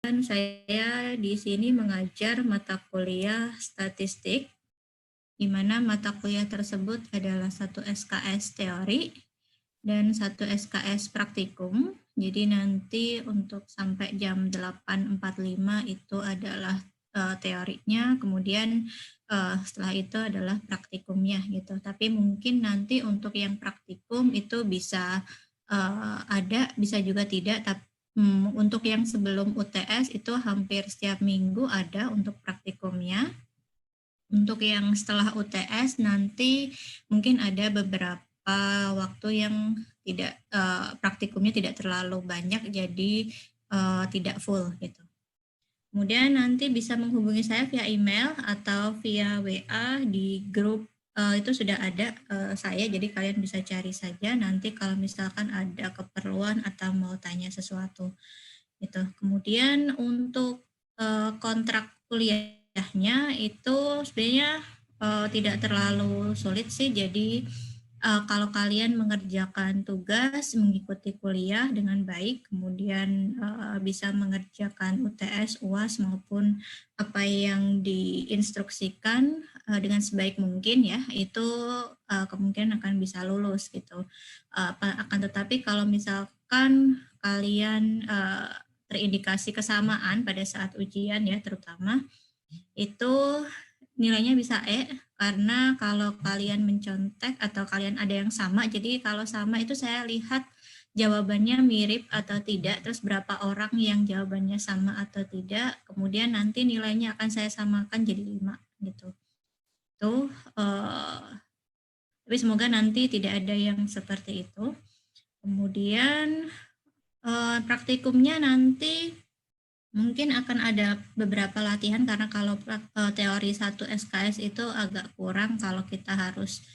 Saya di sini mengajar mata kuliah statistik, di mana mata kuliah tersebut adalah satu SKS teori dan satu SKS praktikum. Jadi nanti untuk sampai jam 8.45 itu adalah teorinya, kemudian setelah itu adalah praktikumnya gitu. Tapi mungkin nanti untuk yang praktikum itu bisa ada, bisa juga tidak, tapi untuk yang sebelum UTS itu hampir setiap minggu ada untuk praktikumnya. Untuk yang setelah UTS nanti mungkin ada beberapa waktu yang tidak praktikumnya tidak terlalu banyak, jadi tidak full gitu. Kemudian nanti bisa menghubungi saya via email atau via WA di grup itu sudah ada saya, jadi kalian bisa cari saja nanti kalau misalkan ada keperluan atau mau tanya sesuatu gitu. Kemudian untuk kontrak kuliahnya itu sebenarnya tidak terlalu sulit sih, jadi kalau kalian mengerjakan tugas, mengikuti kuliah dengan baik, kemudian bisa mengerjakan UTS, UAS maupun apa yang diinstruksikan dengan sebaik mungkin ya, itu kemungkinan akan bisa lulus gitu. Akan tetapi kalau misalkan kalian terindikasi kesamaan pada saat ujian ya terutama, itu nilainya bisa karena kalau kalian mencontek atau kalian ada yang sama, jadi kalau sama itu saya lihat jawabannya mirip atau tidak, terus berapa orang yang jawabannya sama atau tidak, kemudian nanti nilainya akan saya samakan jadi 5 gitu. Tuh, tapi semoga nanti tidak ada yang seperti itu. Kemudian praktikumnya nanti mungkin akan ada beberapa latihan karena kalau teori 1 SKS itu agak kurang kalau kita harus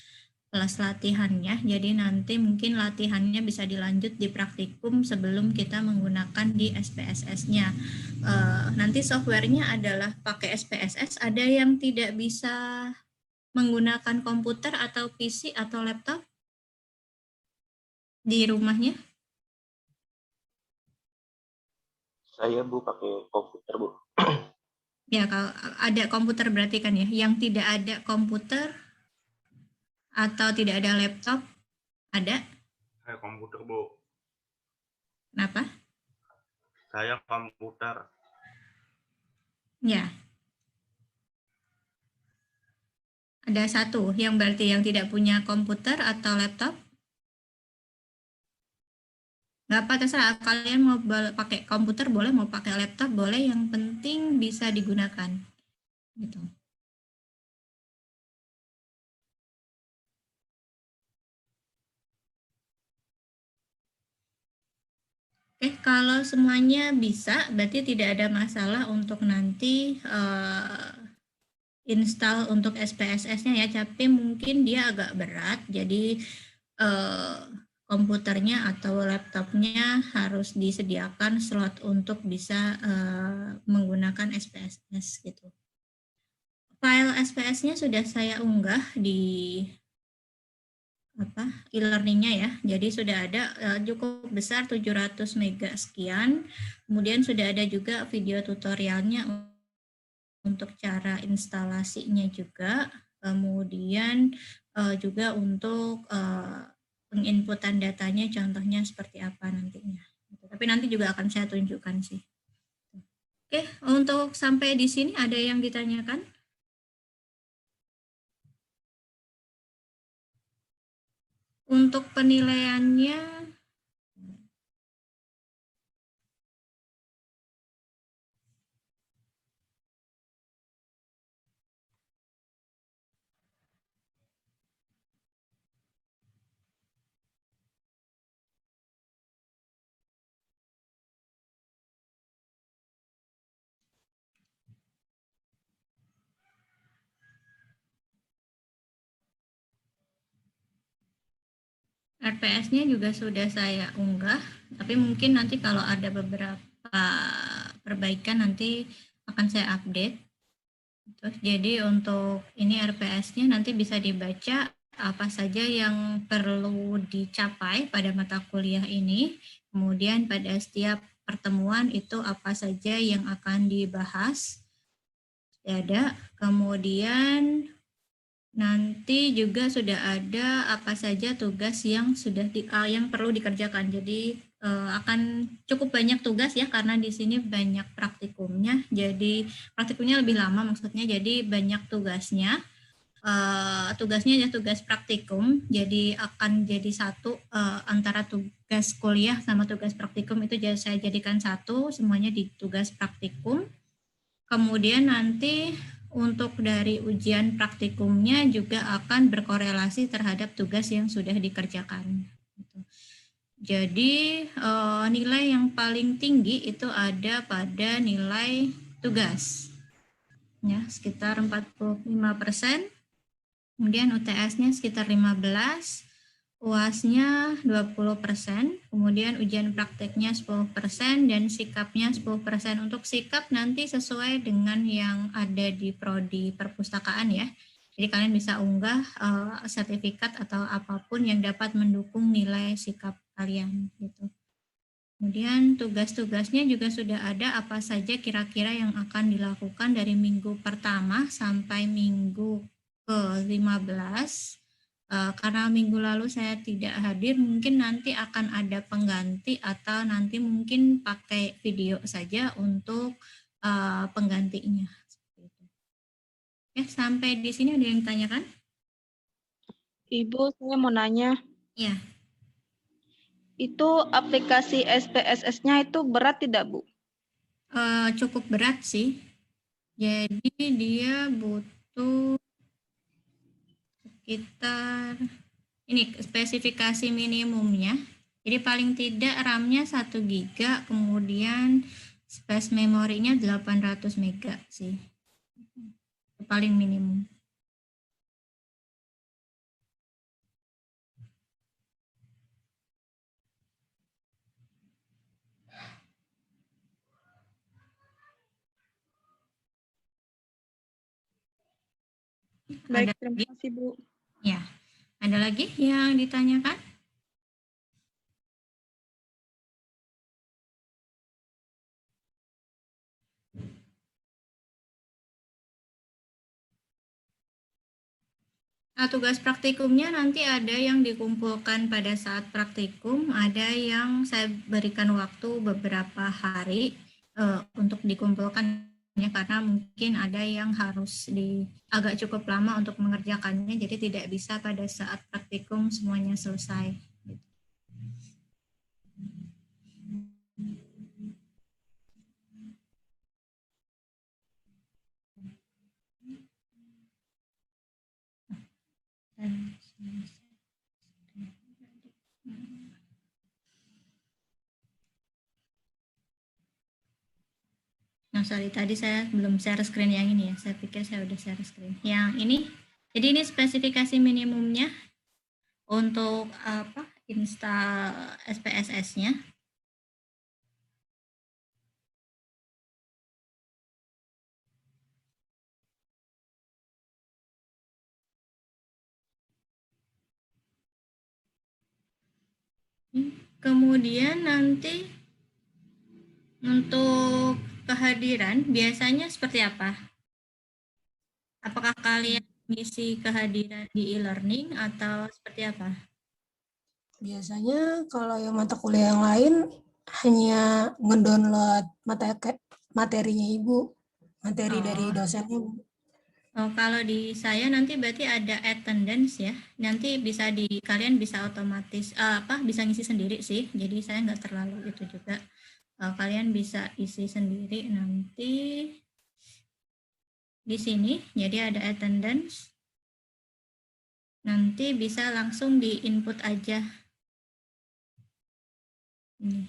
kelas latihannya. Jadi nanti mungkin latihannya bisa dilanjut di praktikum sebelum kita menggunakan di SPSS-nya. Nanti softwarenya adalah pakai SPSS. Ada yang tidak bisa menggunakan komputer atau PC atau laptop di rumahnya? Saya Bu pakai komputer Bu. Ya, kalau ada komputer berarti kan ya. Yang tidak ada komputer atau tidak ada laptop ada? Saya komputer Bu. Kenapa? Saya komputer. Ya. Ada satu yang berarti yang tidak punya komputer atau laptop? Nggak apa, terserah. Kalian mau pakai komputer boleh, mau pakai laptop boleh, yang penting bisa digunakan. Gitu. Oke, kalau semuanya bisa, berarti tidak ada masalah untuk nanti install untuk SPSS-nya ya, tapi mungkin dia agak berat, jadi komputernya atau laptopnya harus disediakan slot untuk bisa menggunakan SPSS gitu. File SPS-nya sudah saya unggah di e-learning-nya ya. Jadi sudah ada cukup besar 700 mega sekian. Kemudian sudah ada juga video tutorialnya untuk cara instalasinya juga. Kemudian juga untuk penginputan datanya contohnya seperti apa nantinya. Tapi nanti juga akan saya tunjukkan sih. Oke, untuk sampai di sini ada yang ditanyakan? Untuk penilaiannya RPS-nya juga sudah saya unggah, tapi mungkin nanti kalau ada beberapa perbaikan nanti akan saya update. Terus, jadi untuk ini RPS-nya nanti bisa dibaca apa saja yang perlu dicapai pada mata kuliah ini, kemudian pada setiap pertemuan itu apa saja yang akan dibahas. Ada. Kemudian nanti juga sudah ada apa saja tugas yang yang perlu dikerjakan. Jadi akan cukup banyak tugas ya, karena di sini banyak praktikumnya. Jadi praktikumnya lebih lama maksudnya. Jadi banyak tugasnya. Tugasnya ya tugas praktikum. Jadi akan jadi satu antara tugas kuliah sama tugas praktikum itu saya jadikan satu, semuanya di tugas praktikum. Kemudian nanti untuk dari ujian praktikumnya juga akan berkorelasi terhadap tugas yang sudah dikerjakan. Jadi nilai yang paling tinggi itu ada pada nilai tugas, ya sekitar 45%. Kemudian UTS-nya sekitar 15%, UAS-nya 20%, kemudian ujian prakteknya 10%, dan sikapnya 10%. Untuk sikap nanti sesuai dengan yang ada di prodi perpustakaan ya. Jadi kalian bisa unggah sertifikat atau apapun yang dapat mendukung nilai sikap kalian gitu. Kemudian tugas-tugasnya juga sudah ada apa saja kira-kira yang akan dilakukan dari minggu pertama sampai minggu ke-15. Karena minggu lalu saya tidak hadir, mungkin nanti akan ada pengganti atau nanti mungkin pakai video saja untuk penggantinya. Ya, sampai di sini ada yang ditanyakan? Ibu, saya mau nanya. Ya. Itu aplikasi SPSS-nya itu berat tidak, Bu? Cukup berat sih. Jadi dia butuh sekitar ini spesifikasi minimumnya. Jadi paling tidak RAM-nya 1 GB, kemudian space memorinya 800 MB sih. Itu paling minimum. Baik, terima kasih, Bu. Ya, ada lagi yang ditanyakan? Nah, tugas praktikumnya nanti ada yang dikumpulkan pada saat praktikum, ada yang saya berikan waktu beberapa hari untuk dikumpulkan ya, karena mungkin ada yang harus agak cukup lama untuk mengerjakannya, jadi tidak bisa pada saat praktikum semuanya selesai. Nah, sorry, tadi saya belum share screen yang ini ya. Saya pikir saya udah share screen. Yang ini, jadi ini spesifikasi minimumnya untuk install SPSS-nya. Kemudian nanti untuk kehadiran biasanya seperti apa? Apakah kalian mengisi kehadiran di e-learning atau seperti apa? Biasanya kalau yang mata kuliah yang lain hanya ngedownload materinya Ibu, materi dari dosennya, Bu. Oh, kalau di saya nanti berarti ada attendance ya. Nanti bisa kalian bisa otomatis bisa ngisi sendiri sih. Jadi saya nggak terlalu itu juga. Kalian bisa isi sendiri nanti di sini. Jadi ada attendance. Nanti bisa langsung di input aja. Ini.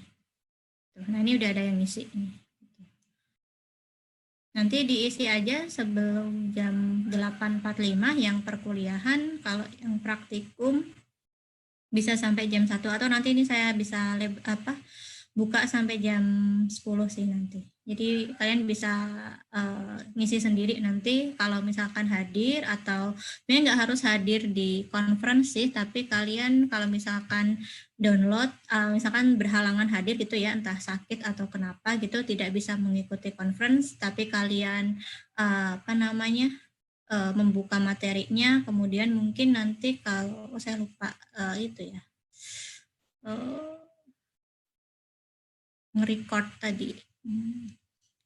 Nah, ini udah ada yang ngisi nih. Nanti diisi aja sebelum jam 8.45 yang perkuliahan. Kalau yang praktikum bisa sampai jam 1 atau nanti ini saya bisa buka sampai jam 10 sih nanti. Jadi kalian bisa ngisi sendiri nanti kalau misalkan hadir, atau sebenarnya nggak harus hadir di conference sih, tapi kalian kalau misalkan download, misalkan berhalangan hadir gitu ya, entah sakit atau kenapa gitu, tidak bisa mengikuti conference, tapi kalian membuka materinya, kemudian mungkin nanti kalau saya lupa itu ya, nge-record tadi.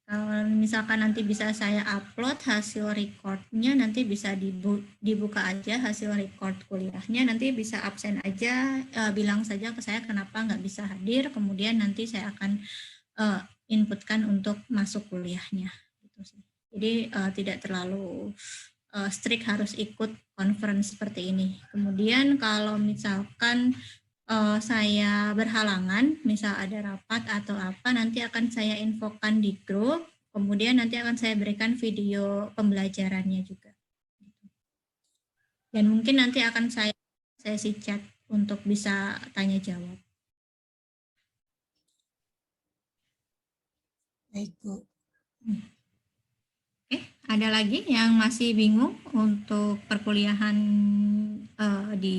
Kalau misalkan nanti bisa saya upload hasil recordnya, nanti bisa dibuka aja hasil record kuliahnya, nanti bisa absen aja, bilang saja ke saya kenapa nggak bisa hadir, kemudian nanti saya akan inputkan untuk masuk kuliahnya. Gitu sih. Jadi tidak terlalu strict harus ikut conference seperti ini. Kemudian kalau misalkan saya berhalangan, misal ada rapat atau apa, nanti akan saya infokan di grup, kemudian nanti akan saya berikan video pembelajarannya juga. Dan mungkin nanti akan saya sesi chat untuk bisa tanya jawab. Baik, Bu. Oke, ada lagi yang masih bingung untuk perkuliahan di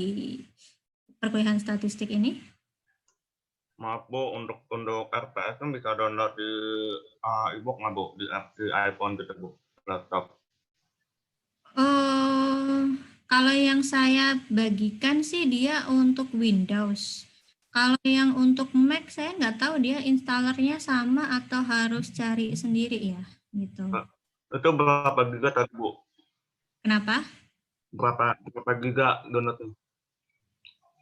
perkuliahan statistik ini? Maaf Bu, untuk RPS kan bisa download di e-book nggak Bu, di iPhone gitu Bu, laptop. Kalau yang saya bagikan sih dia untuk Windows. Kalau yang untuk Mac saya nggak tahu dia installernya sama atau harus cari sendiri ya, gitu. Itu berapa giga tadi Bu? Kenapa? Berapa giga downloadnya?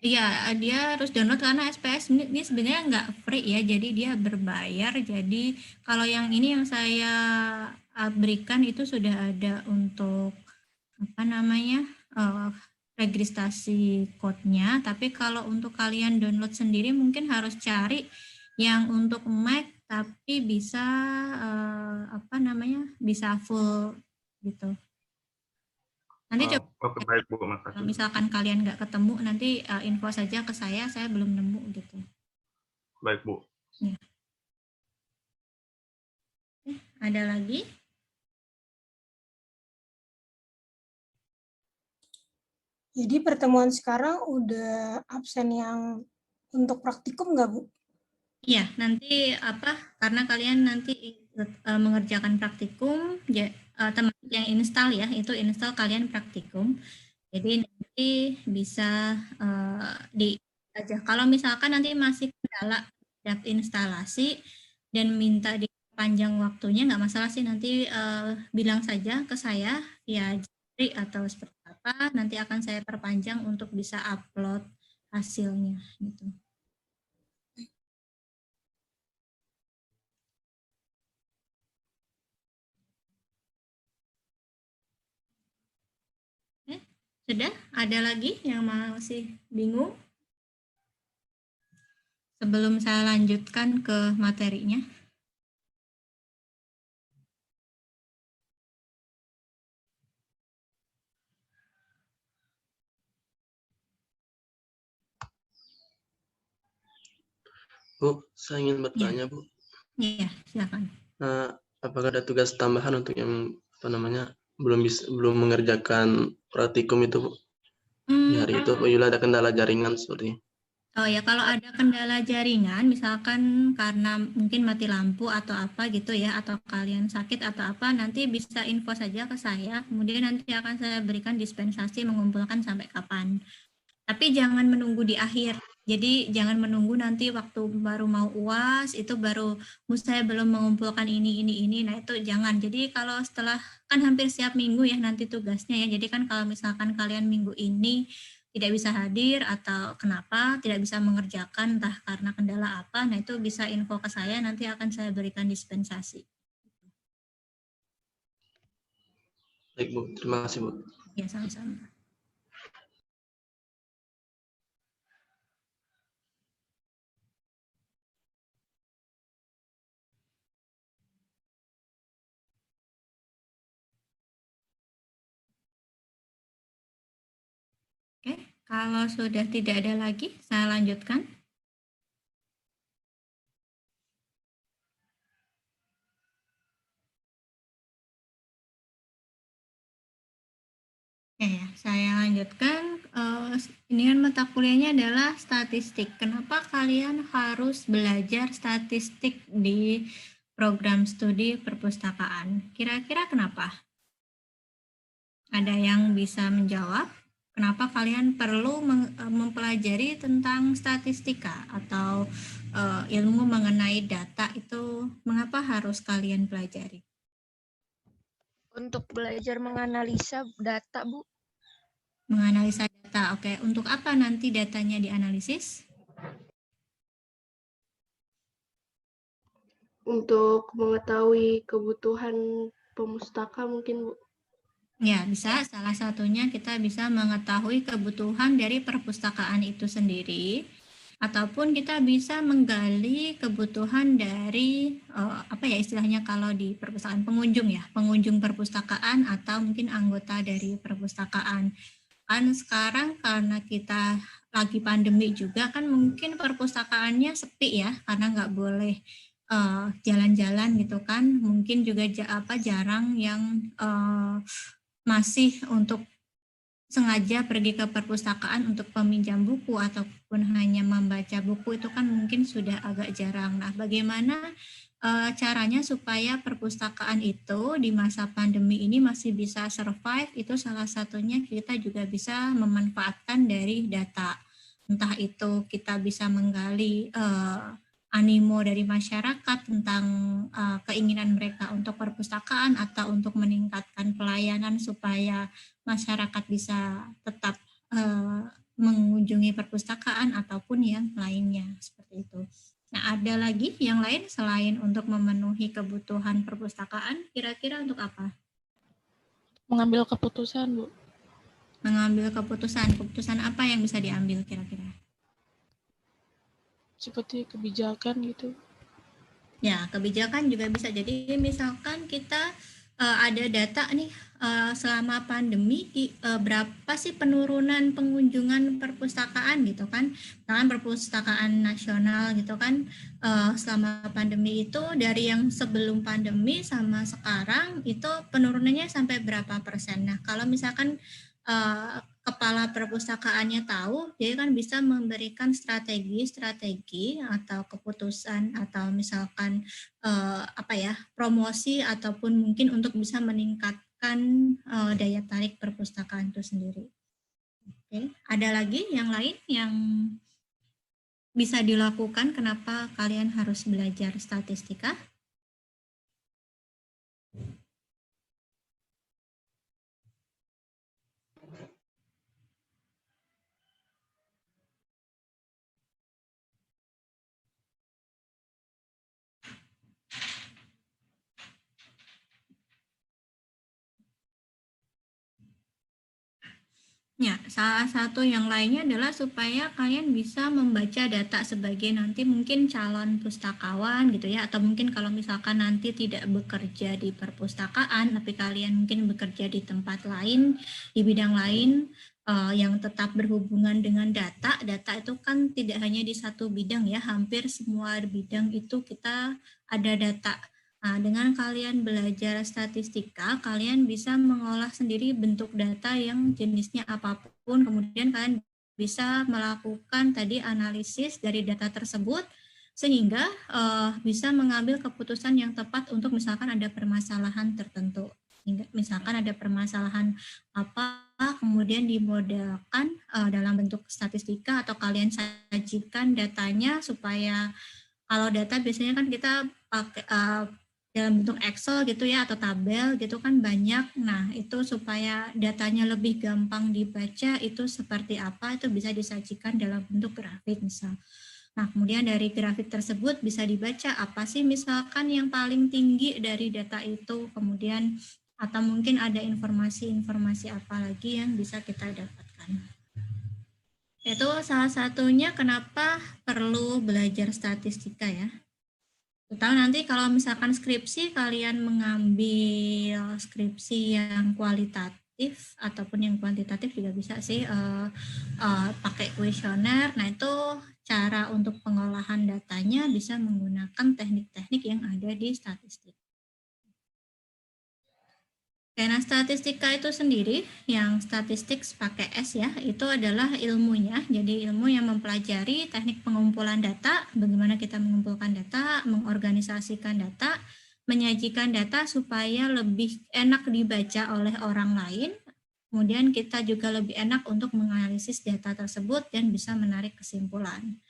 Iya, dia harus download karena SPS ini sebenarnya nggak free ya, jadi dia berbayar. Jadi kalau yang ini yang saya berikan itu sudah ada untuk registrasi code-nya. Tapi kalau untuk kalian download sendiri mungkin harus cari yang untuk Mac tapi bisa bisa full gitu. Nanti coba baik Bu, makasih. kalau misalkan kalian nggak ketemu, nanti info saja ke saya belum nemu gitu. Baik Bu. Ya. Ada lagi? Jadi pertemuan sekarang udah absen yang untuk praktikum nggak, Bu? Iya, nanti karena kalian nanti mengerjakan praktikum, teman yang install ya, itu install kalian praktikum. Jadi nanti bisa aja. Kalau misalkan nanti masih kendala instalasi dan minta dipanjang waktunya, nggak masalah sih, nanti bilang saja ke saya via Jitsi atau seperti apa, nanti akan saya perpanjang untuk bisa upload hasilnya gitu. Sudah? Ada lagi yang masih bingung? Sebelum saya lanjutkan ke materinya. Bu, saya ingin bertanya, Bu. Iya, silakan. Apakah ada tugas tambahan untuk yang belum mengerjakan praktikum itu, Bu? Di hari itu apabila ada kendala jaringan seperti. Oh ya, kalau ada kendala jaringan, misalkan karena mungkin mati lampu atau apa gitu ya, atau kalian sakit atau apa, nanti bisa info saja ke saya, kemudian nanti akan saya berikan dispensasi mengumpulkan sampai kapan. Tapi jangan menunggu di akhir. Jadi jangan menunggu nanti waktu baru mau UAS, itu baru saya belum mengumpulkan ini. Nah itu jangan. Jadi kalau setelah, kan hampir setiap minggu ya nanti tugasnya ya. Jadi kan kalau misalkan kalian minggu ini tidak bisa hadir atau kenapa tidak bisa mengerjakan, entah karena kendala apa, nah itu bisa info ke saya, nanti akan saya berikan dispensasi. Baik Bu, terima kasih Bu. Ya, sama-sama. Oke, kalau sudah tidak ada lagi, saya lanjutkan. Ya, saya lanjutkan. Ini kan mata kuliahnya adalah statistik. Kenapa kalian harus belajar statistik di program studi perpustakaan? Kira-kira kenapa? Ada yang bisa menjawab? Kenapa kalian perlu mempelajari tentang statistika atau ilmu mengenai data itu? Mengapa harus kalian pelajari? Untuk belajar menganalisa data, Bu. Menganalisa data, oke. Untuk apa nanti datanya dianalisis? Untuk mengetahui kebutuhan pemustaka mungkin, Bu. Ya, bisa. Salah satunya kita bisa mengetahui kebutuhan dari perpustakaan itu sendiri, ataupun kita bisa menggali kebutuhan dari apa ya istilahnya kalau di perpustakaan pengunjung ya, pengunjung perpustakaan atau mungkin anggota dari perpustakaan. Kan sekarang karena kita lagi pandemi juga kan mungkin perpustakaannya sepi ya karena nggak boleh jalan-jalan gitu kan, mungkin juga jarang yang masih untuk sengaja pergi ke perpustakaan untuk peminjam buku ataupun hanya membaca buku itu kan mungkin sudah agak jarang. Nah, bagaimana caranya supaya perpustakaan itu di masa pandemi ini masih bisa survive? Itu salah satunya kita juga bisa memanfaatkan dari data. Entah itu kita bisa menggali animo dari masyarakat tentang keinginan mereka untuk perpustakaan atau untuk meningkatkan pelayanan supaya masyarakat bisa tetap mengunjungi perpustakaan ataupun yang lainnya seperti itu. Nah, ada lagi yang lain selain untuk memenuhi kebutuhan perpustakaan, kira-kira untuk apa? Mengambil keputusan, Bu. Mengambil keputusan. Keputusan apa yang bisa diambil kira-kira? Seperti kebijakan gitu. Ya, kebijakan juga bisa. Jadi misalkan kita ada data nih selama pandemi berapa sih penurunan pengunjungan perpustakaan gitu kan, misalkan perpustakaan nasional gitu kan selama pandemi itu dari yang sebelum pandemi sama sekarang itu penurunannya sampai berapa persen. Nah, kalau misalkan kepala perpustakaannya tahu, dia kan bisa memberikan strategi atau keputusan atau misalkan promosi ataupun mungkin untuk bisa meningkatkan daya tarik perpustakaan itu sendiri. Oke, ada lagi yang lain yang bisa dilakukan kenapa kalian harus belajar statistika? Ya, salah satu yang lainnya adalah supaya kalian bisa membaca data sebagai nanti mungkin calon pustakawan gitu ya, atau mungkin kalau misalkan nanti tidak bekerja di perpustakaan, tapi kalian mungkin bekerja di tempat lain, di bidang lain yang tetap berhubungan dengan data. Data itu kan tidak hanya di satu bidang ya, hampir semua bidang itu kita ada data. Nah, dengan kalian belajar statistika, kalian bisa mengolah sendiri bentuk data yang jenisnya apapun, kemudian kalian bisa melakukan tadi analisis dari data tersebut, sehingga bisa mengambil keputusan yang tepat untuk misalkan ada permasalahan tertentu. Misalkan ada permasalahan apa, kemudian dimodelkan dalam bentuk statistika atau kalian sajikan datanya supaya kalau data biasanya kan kita pakai dalam bentuk Excel gitu ya atau tabel gitu kan banyak. Nah, itu supaya datanya lebih gampang dibaca itu seperti apa itu bisa disajikan dalam bentuk grafik misal. Nah, kemudian dari grafik tersebut bisa dibaca apa sih misalkan yang paling tinggi dari data itu, kemudian atau mungkin ada informasi-informasi apa lagi yang bisa kita dapatkan. Itu salah satunya kenapa perlu belajar statistika ya. Terutama nanti kalau misalkan skripsi, kalian mengambil skripsi yang kualitatif ataupun yang kuantitatif juga bisa sih pakai kuesioner. Nah, itu cara untuk pengolahan datanya bisa menggunakan teknik-teknik yang ada di statistik. Karena statistika itu sendiri, yang statistik pakai S ya, itu adalah ilmunya. Jadi ilmu yang mempelajari teknik pengumpulan data, bagaimana kita mengumpulkan data, mengorganisasikan data, menyajikan data supaya lebih enak dibaca oleh orang lain. Kemudian kita juga lebih enak untuk menganalisis data tersebut dan bisa menarik kesimpulan.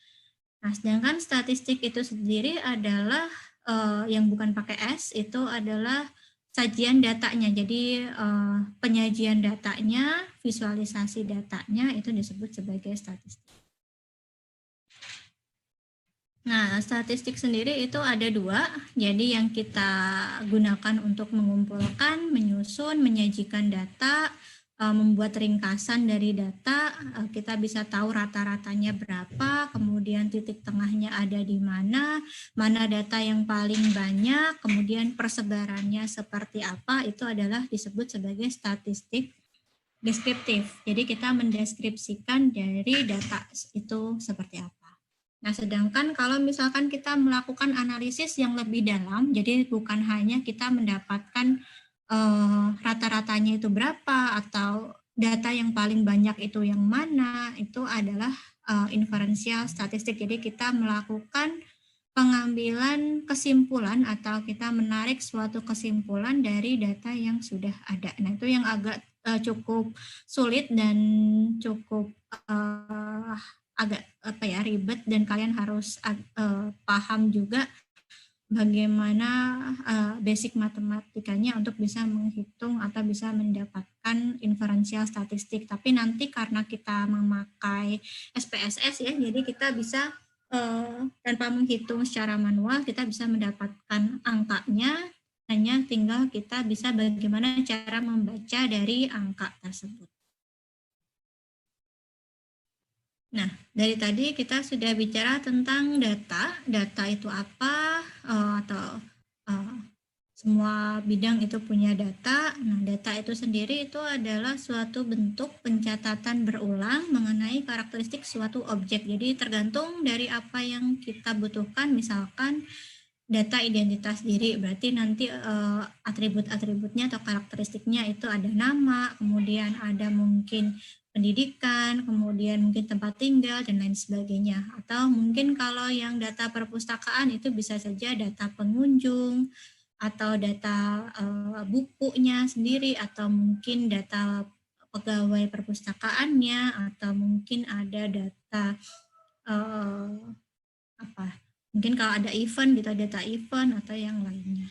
Nah, sedangkan statistik itu sendiri adalah yang bukan pakai S, itu adalah sajian datanya. Jadi penyajian datanya, visualisasi datanya itu disebut sebagai statistik. Nah, statistik sendiri itu ada 2. Jadi yang kita gunakan untuk mengumpulkan, menyusun, menyajikan data, membuat ringkasan dari data, kita bisa tahu rata-ratanya berapa, kemudian titik tengahnya ada di mana data yang paling banyak, kemudian persebarannya seperti apa, itu adalah disebut sebagai statistik deskriptif. Jadi kita mendeskripsikan dari data itu seperti apa. Nah, sedangkan kalau misalkan kita melakukan analisis yang lebih dalam, jadi bukan hanya kita mendapatkan rata-ratanya itu berapa atau data yang paling banyak itu yang mana, itu adalah inferensial statistik. Jadi kita melakukan pengambilan kesimpulan atau kita menarik suatu kesimpulan dari data yang sudah ada. Nah, itu yang agak cukup sulit dan cukup agak ribet, dan kalian harus paham juga bagaimana basic matematikanya untuk bisa menghitung atau bisa mendapatkan inferensial statistik. Tapi nanti karena kita memakai SPSS ya, jadi kita bisa tanpa menghitung secara manual, kita bisa mendapatkan angkanya, hanya tinggal kita bisa bagaimana cara membaca dari angka tersebut. Nah, dari tadi kita sudah bicara tentang data. Data itu apa, atau semua bidang itu punya data. Nah, data itu sendiri itu adalah suatu bentuk pencatatan berulang mengenai karakteristik suatu objek. Jadi tergantung dari apa yang kita butuhkan. Misalkan data identitas diri, berarti nanti atribut-atributnya atau karakteristiknya itu ada nama, kemudian ada mungkin pendidikan, kemudian mungkin tempat tinggal, dan lain sebagainya. Atau mungkin kalau yang data perpustakaan itu bisa saja data pengunjung, atau data bukunya sendiri, atau mungkin data pegawai perpustakaannya, atau mungkin ada data mungkin kalau ada event gitu, data event atau yang lainnya.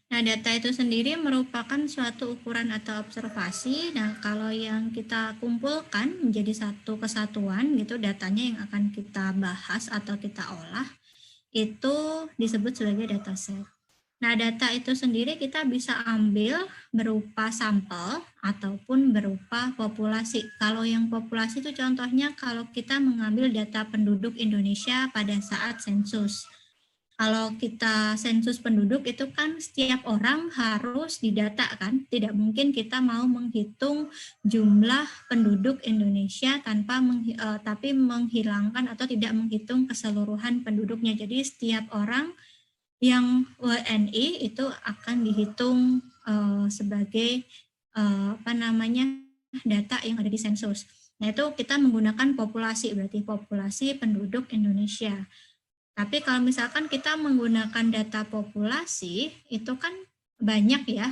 Nah, data itu sendiri merupakan suatu ukuran atau observasi. Nah, kalau yang kita kumpulkan menjadi satu kesatuan gitu, datanya yang akan kita bahas atau kita olah, itu disebut sebagai dataset. Nah, data itu sendiri kita bisa ambil berupa sampel ataupun berupa populasi. Kalau yang populasi itu contohnya kalau kita mengambil data penduduk Indonesia pada saat sensus. Kalau kita sensus penduduk itu kan setiap orang harus didata kan, tidak mungkin kita mau menghitung jumlah penduduk Indonesia tapi menghilangkan atau tidak menghitung keseluruhan penduduknya. Jadi setiap orang yang WNI itu akan dihitung sebagai data yang ada di sensus. Nah, itu kita menggunakan populasi, berarti populasi penduduk Indonesia. Tapi kalau misalkan kita menggunakan data populasi, itu kan banyak ya,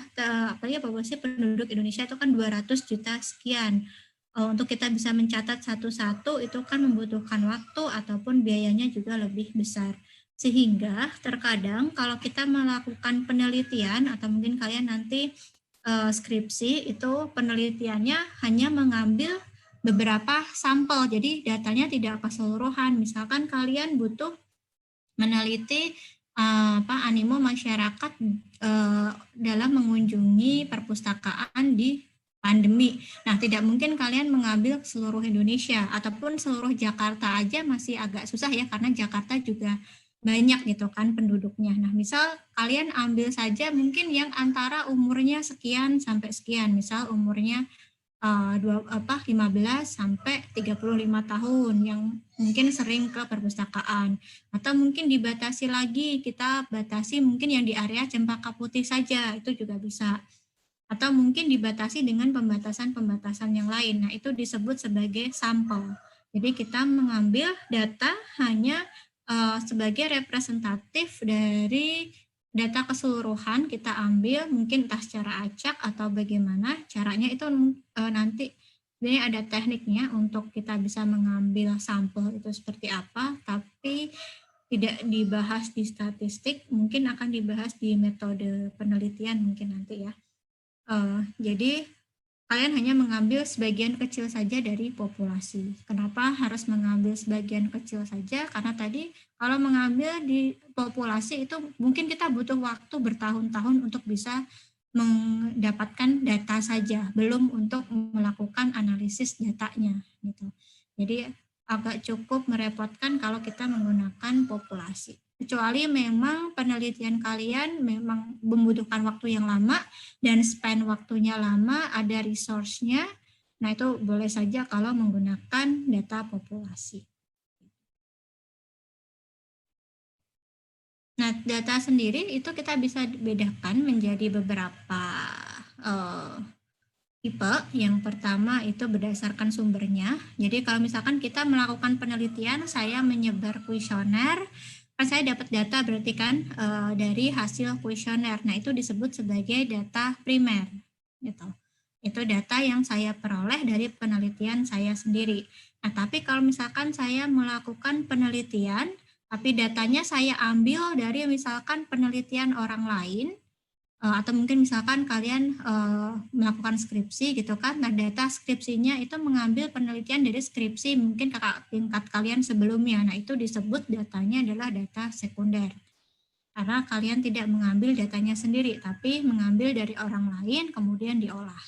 apalagi populasi penduduk Indonesia itu kan 200 juta sekian. Untuk kita bisa mencatat satu-satu itu kan membutuhkan waktu ataupun biayanya juga lebih besar. Sehingga terkadang kalau kita melakukan penelitian atau mungkin kalian nanti skripsi itu penelitiannya hanya mengambil beberapa sampel, jadi datanya tidak keseluruhan. Misalkan kalian butuh meneliti animo masyarakat dalam mengunjungi perpustakaan di pandemi. Nah, tidak mungkin kalian mengambil seluruh Indonesia ataupun seluruh Jakarta aja masih agak susah ya, karena Jakarta juga banyak gitu kan penduduknya. Nah, misal kalian ambil saja mungkin yang antara umurnya sekian sampai sekian, misal umurnya 15 sampai 35 tahun yang mungkin sering ke perpustakaan. Atau mungkin dibatasi lagi, kita batasi mungkin yang di area Cempaka Putih saja, itu juga bisa. Atau mungkin dibatasi dengan pembatasan-pembatasan yang lain. Nah, itu disebut sebagai sampel. Jadi kita mengambil data hanya sebagai representatif dari data keseluruhan, kita ambil mungkin entah secara acak atau bagaimana caranya, itu nanti ini ada tekniknya untuk kita bisa mengambil sampel itu seperti apa, tapi tidak dibahas di statistik, mungkin akan dibahas di metode penelitian mungkin nanti ya. Jadi kalian hanya mengambil sebagian kecil saja dari populasi. Kenapa harus mengambil sebagian kecil saja? Karena tadi kalau mengambil di populasi itu mungkin kita butuh waktu bertahun-tahun untuk bisa mendapatkan data saja, belum untuk melakukan analisis datanya gitu. Jadi agak cukup merepotkan kalau kita menggunakan populasi. Kecuali memang penelitian kalian memang membutuhkan waktu yang lama dan span waktunya lama, ada resource-nya, nah itu boleh saja kalau menggunakan data populasi. Nah, data sendiri itu kita bisa bedakan menjadi beberapa tipe. Yang pertama itu berdasarkan sumbernya. Jadi kalau misalkan kita melakukan penelitian, saya menyebar kuesioner, kan saya dapat data berarti kan dari hasil kuesioner. Nah, itu disebut sebagai data primer gitu. Itu data yang saya peroleh dari penelitian saya sendiri. Nah, tapi kalau misalkan saya melakukan penelitian tapi datanya saya ambil dari misalkan penelitian orang lain, atau mungkin misalkan kalian melakukan skripsi gitu kan, nah data skripsinya itu mengambil penelitian dari skripsi mungkin kakak tingkat kalian sebelumnya, nah itu disebut datanya adalah data sekunder. Karena kalian tidak mengambil datanya sendiri, tapi mengambil dari orang lain kemudian diolah.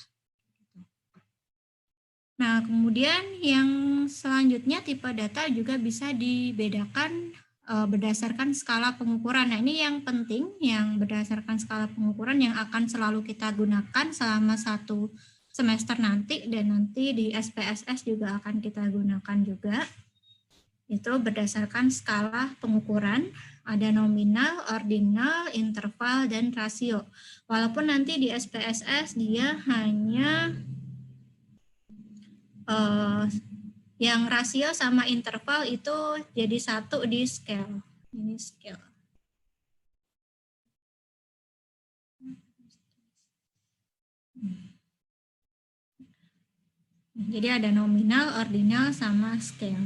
Nah, kemudian yang selanjutnya tipe data juga bisa dibedakan berdasarkan skala pengukuran. Nah, ini yang penting, yang berdasarkan skala pengukuran yang akan selalu kita gunakan selama 1 semester nanti, dan nanti di SPSS juga akan kita gunakan juga. Itu berdasarkan skala pengukuran, ada nominal, ordinal, interval, dan rasio. Walaupun nanti di SPSS dia hanya yang rasio sama interval itu jadi 1 di scale. Ini scale. Jadi ada nominal, ordinal, sama scale.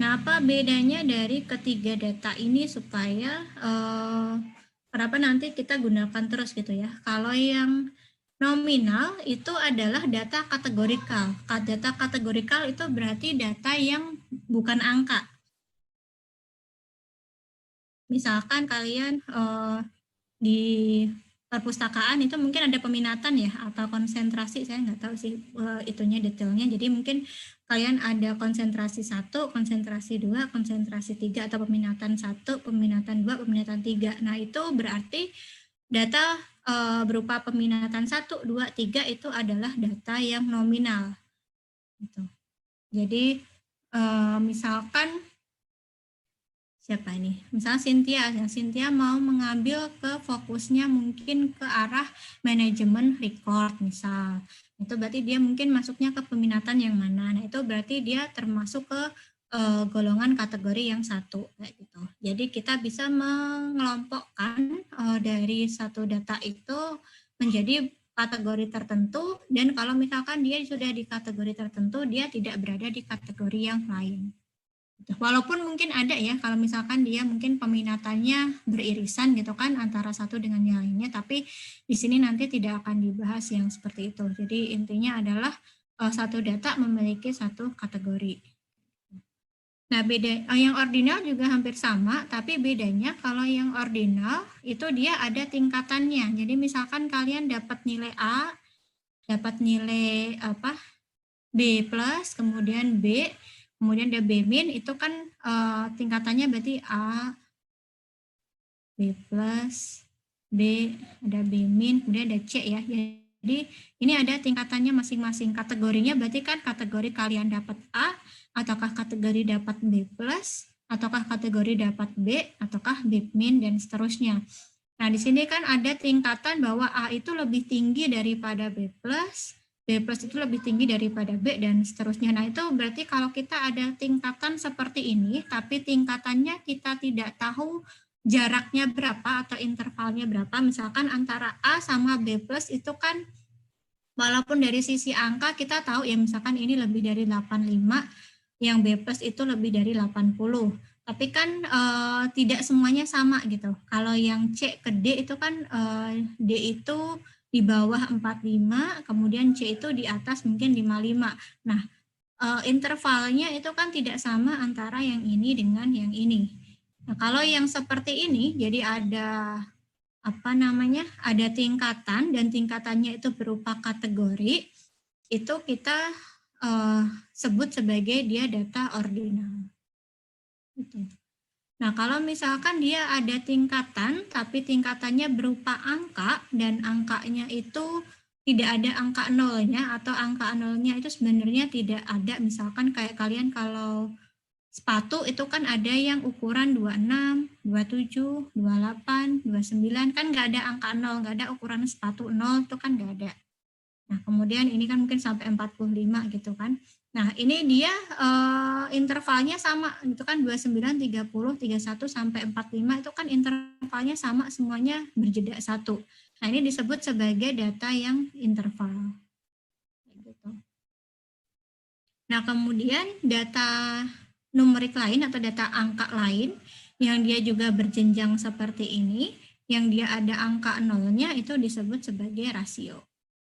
Nah, apa bedanya dari ketiga data ini supaya kenapa nanti kita gunakan terus gitu ya. Kalau yang nominal itu adalah data kategorikal. Data kategorikal itu berarti data yang bukan angka. Misalkan kalian di perpustakaan itu mungkin ada peminatan ya, atau konsentrasi, saya nggak tahu sih itunya detailnya. Jadi mungkin kalian ada konsentrasi 1, konsentrasi 2, konsentrasi 3, atau peminatan 1, peminatan 2, peminatan 3. Nah, itu berarti data berupa peminatan 1, 2, 3 itu adalah data yang nominal. Gitu. Jadi misalkan siapa ini? Misal Cynthia mau mengambil ke fokusnya mungkin ke arah manajemen record misal. Itu berarti dia mungkin masuknya ke peminatan yang mana. Nah, itu berarti dia termasuk ke golongan kategori yang 1 kayak gitu. Jadi kita bisa mengelompokkan dari satu data itu menjadi kategori tertentu, dan kalau misalkan dia sudah di kategori tertentu, dia tidak berada di kategori yang lain. Walaupun mungkin ada ya, kalau misalkan dia mungkin peminatannya beririsan gitu kan antara satu dengan yang lainnya, tapi di sini nanti tidak akan dibahas yang seperti itu. Jadi intinya adalah satu data memiliki satu kategori. Nah, beda yang ordinal juga hampir sama, tapi bedanya kalau yang ordinal itu dia ada tingkatannya. Jadi misalkan kalian dapat nilai A, dapat nilai B+, kemudian B, kemudian ada B-, itu kan tingkatannya berarti A, B+, B, ada B-, kemudian ada C ya. Jadi ini ada tingkatannya masing-masing. Kategorinya berarti kan kategori kalian dapat A, ataukah kategori dapat B+, ataukah kategori dapat B, ataukah B min, dan seterusnya. Nah, di sini kan ada tingkatan bahwa A itu lebih tinggi daripada B+, B+ itu lebih tinggi daripada B, dan seterusnya. Nah, itu berarti kalau kita ada tingkatan seperti ini, tapi tingkatannya kita tidak tahu jaraknya berapa atau intervalnya berapa, misalkan antara A sama B+ itu kan walaupun dari sisi angka kita tahu ya misalkan ini lebih dari 85, yang B+ itu lebih dari 80. Tapi kan tidak semuanya sama gitu. Kalau yang C ke D itu kan D itu di bawah 45, kemudian C itu di atas mungkin 55. Nah, intervalnya itu kan tidak sama antara yang ini dengan yang ini. Nah, kalau yang seperti ini, jadi ada ada tingkatan dan tingkatannya itu berupa kategori, itu kita sebut sebagai dia data ordinal. Gitu. Nah, kalau misalkan dia ada tingkatan, tapi tingkatannya berupa angka, dan angkanya itu tidak ada angka nolnya, atau angka nolnya itu sebenarnya tidak ada, misalkan kayak kalian kalau sepatu itu kan ada yang ukuran 26, 27, 28, 29, kan nggak ada angka 0, nggak ada ukuran sepatu 0, itu kan nggak ada. Nah, kemudian ini kan mungkin sampai 45 gitu kan. Nah, ini dia intervalnya sama, itu kan 29, 30, 31, sampai 45, itu kan intervalnya sama, semuanya berjeda 1. Nah, ini disebut sebagai data yang interval. Gitu. Nah, kemudian data numerik lain atau data angka lain yang dia juga berjenjang seperti ini, yang dia ada angka nolnya itu disebut sebagai rasio.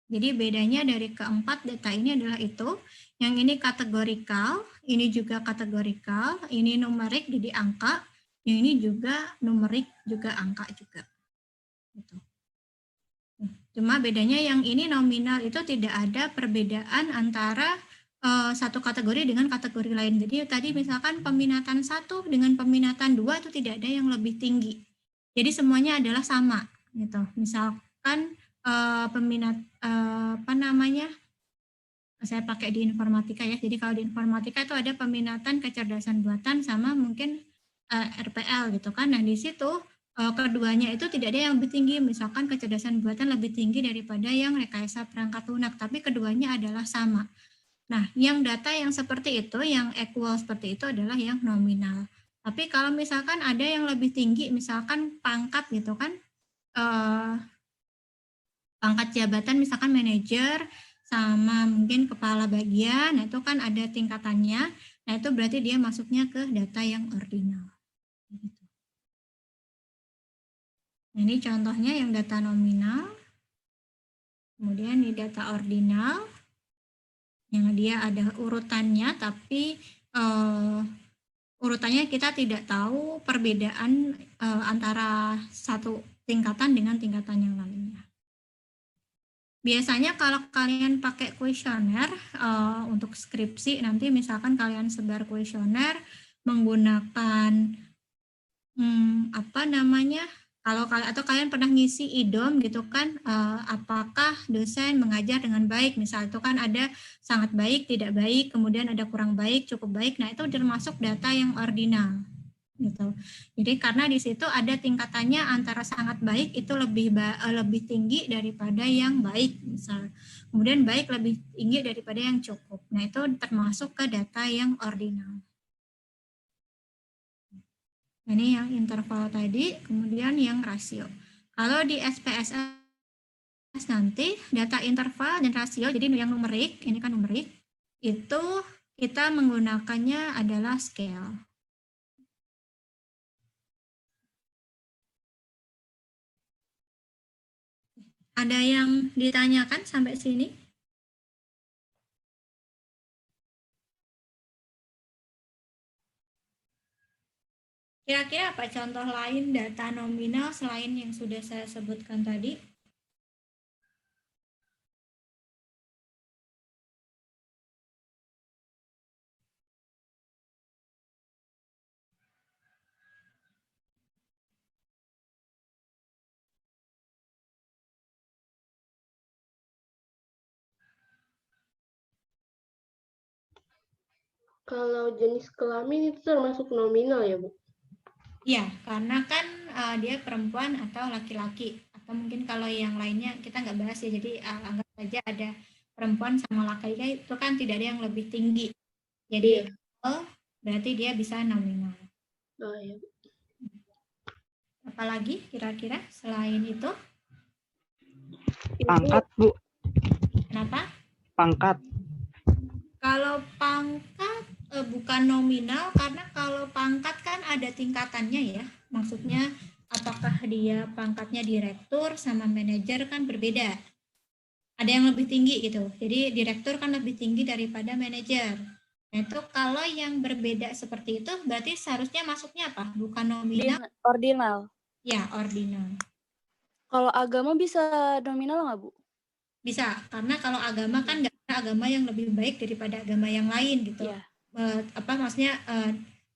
Jadi bedanya dari keempat data ini adalah itu, yang ini kategorikal, ini juga kategorikal, ini numerik jadi angka, yang ini juga numerik juga angka juga. Gitu. Cuma bedanya yang ini nominal itu tidak ada perbedaan antara satu kategori dengan kategori lain. Jadi tadi misalkan peminatan 1 dengan peminatan 2 itu tidak ada yang lebih tinggi. Jadi semuanya adalah sama gitu. Misalkan peminat saya pakai di informatika ya. Jadi kalau di informatika itu ada peminatan kecerdasan buatan sama mungkin RPL gitu kan. Nah, di situ keduanya itu tidak ada yang lebih tinggi. Misalkan kecerdasan buatan lebih tinggi daripada yang rekayasa perangkat lunak, tapi keduanya adalah sama. Nah, yang data yang seperti itu, yang equal seperti itu adalah yang nominal. Tapi kalau misalkan ada yang lebih tinggi, misalkan pangkat gitu kan, pangkat jabatan misalkan manajer sama mungkin kepala bagian, nah itu kan ada tingkatannya. Nah, itu berarti dia masuknya ke data yang ordinal. Nah, ini contohnya yang data nominal. Kemudian di data ordinal, yang dia ada urutannya, tapi urutannya kita tidak tahu perbedaan antara satu tingkatan dengan tingkatan yang lainnya. Biasanya kalau kalian pakai kuesioner untuk skripsi, nanti misalkan kalian sebar kuesioner menggunakan atau kalian pernah ngisi IDOM gitu kan, apakah dosen mengajar dengan baik, misal itu kan ada sangat baik, tidak baik, kemudian ada kurang baik, cukup baik. Nah, itu termasuk data yang ordinal gitu. Jadi karena di situ ada tingkatannya antara sangat baik itu lebih tinggi daripada yang baik misal. Kemudian baik lebih tinggi daripada yang cukup. Nah, itu termasuk ke data yang ordinal. Ini yang interval tadi, kemudian yang rasio. Kalau di SPSS nanti data interval dan rasio, jadi yang numerik, ini kan numerik, itu kita menggunakannya adalah scale. Ada yang ditanyakan sampai sini? Kira-kira apa contoh lain data nominal selain yang sudah saya sebutkan tadi? Kalau jenis kelamin itu termasuk nominal ya, Bu? Iya, karena kan dia perempuan atau laki-laki. Atau mungkin kalau yang lainnya kita nggak bahas ya, jadi anggap saja ada perempuan sama laki-laki itu kan tidak ada yang lebih tinggi. Jadi berarti dia bisa nominal. Oh, iya. Apalagi kira-kira selain itu? Pangkat, Bu. Kenapa? Pangkat. Kalau pangkat bukan nominal, karena kalau pangkat kan ada tingkatannya ya. Maksudnya apakah dia pangkatnya direktur sama manajer kan berbeda. Ada yang lebih tinggi gitu. Jadi direktur kan lebih tinggi daripada manajer. Nah, itu kalau yang berbeda seperti itu berarti seharusnya masuknya apa? Bukan nominal. Ordinal. Ya, ordinal. Kalau agama bisa nominal nggak, Bu? Bisa, karena kalau agama kan nggak ada agama yang lebih baik daripada agama yang lain gitu. Maksudnya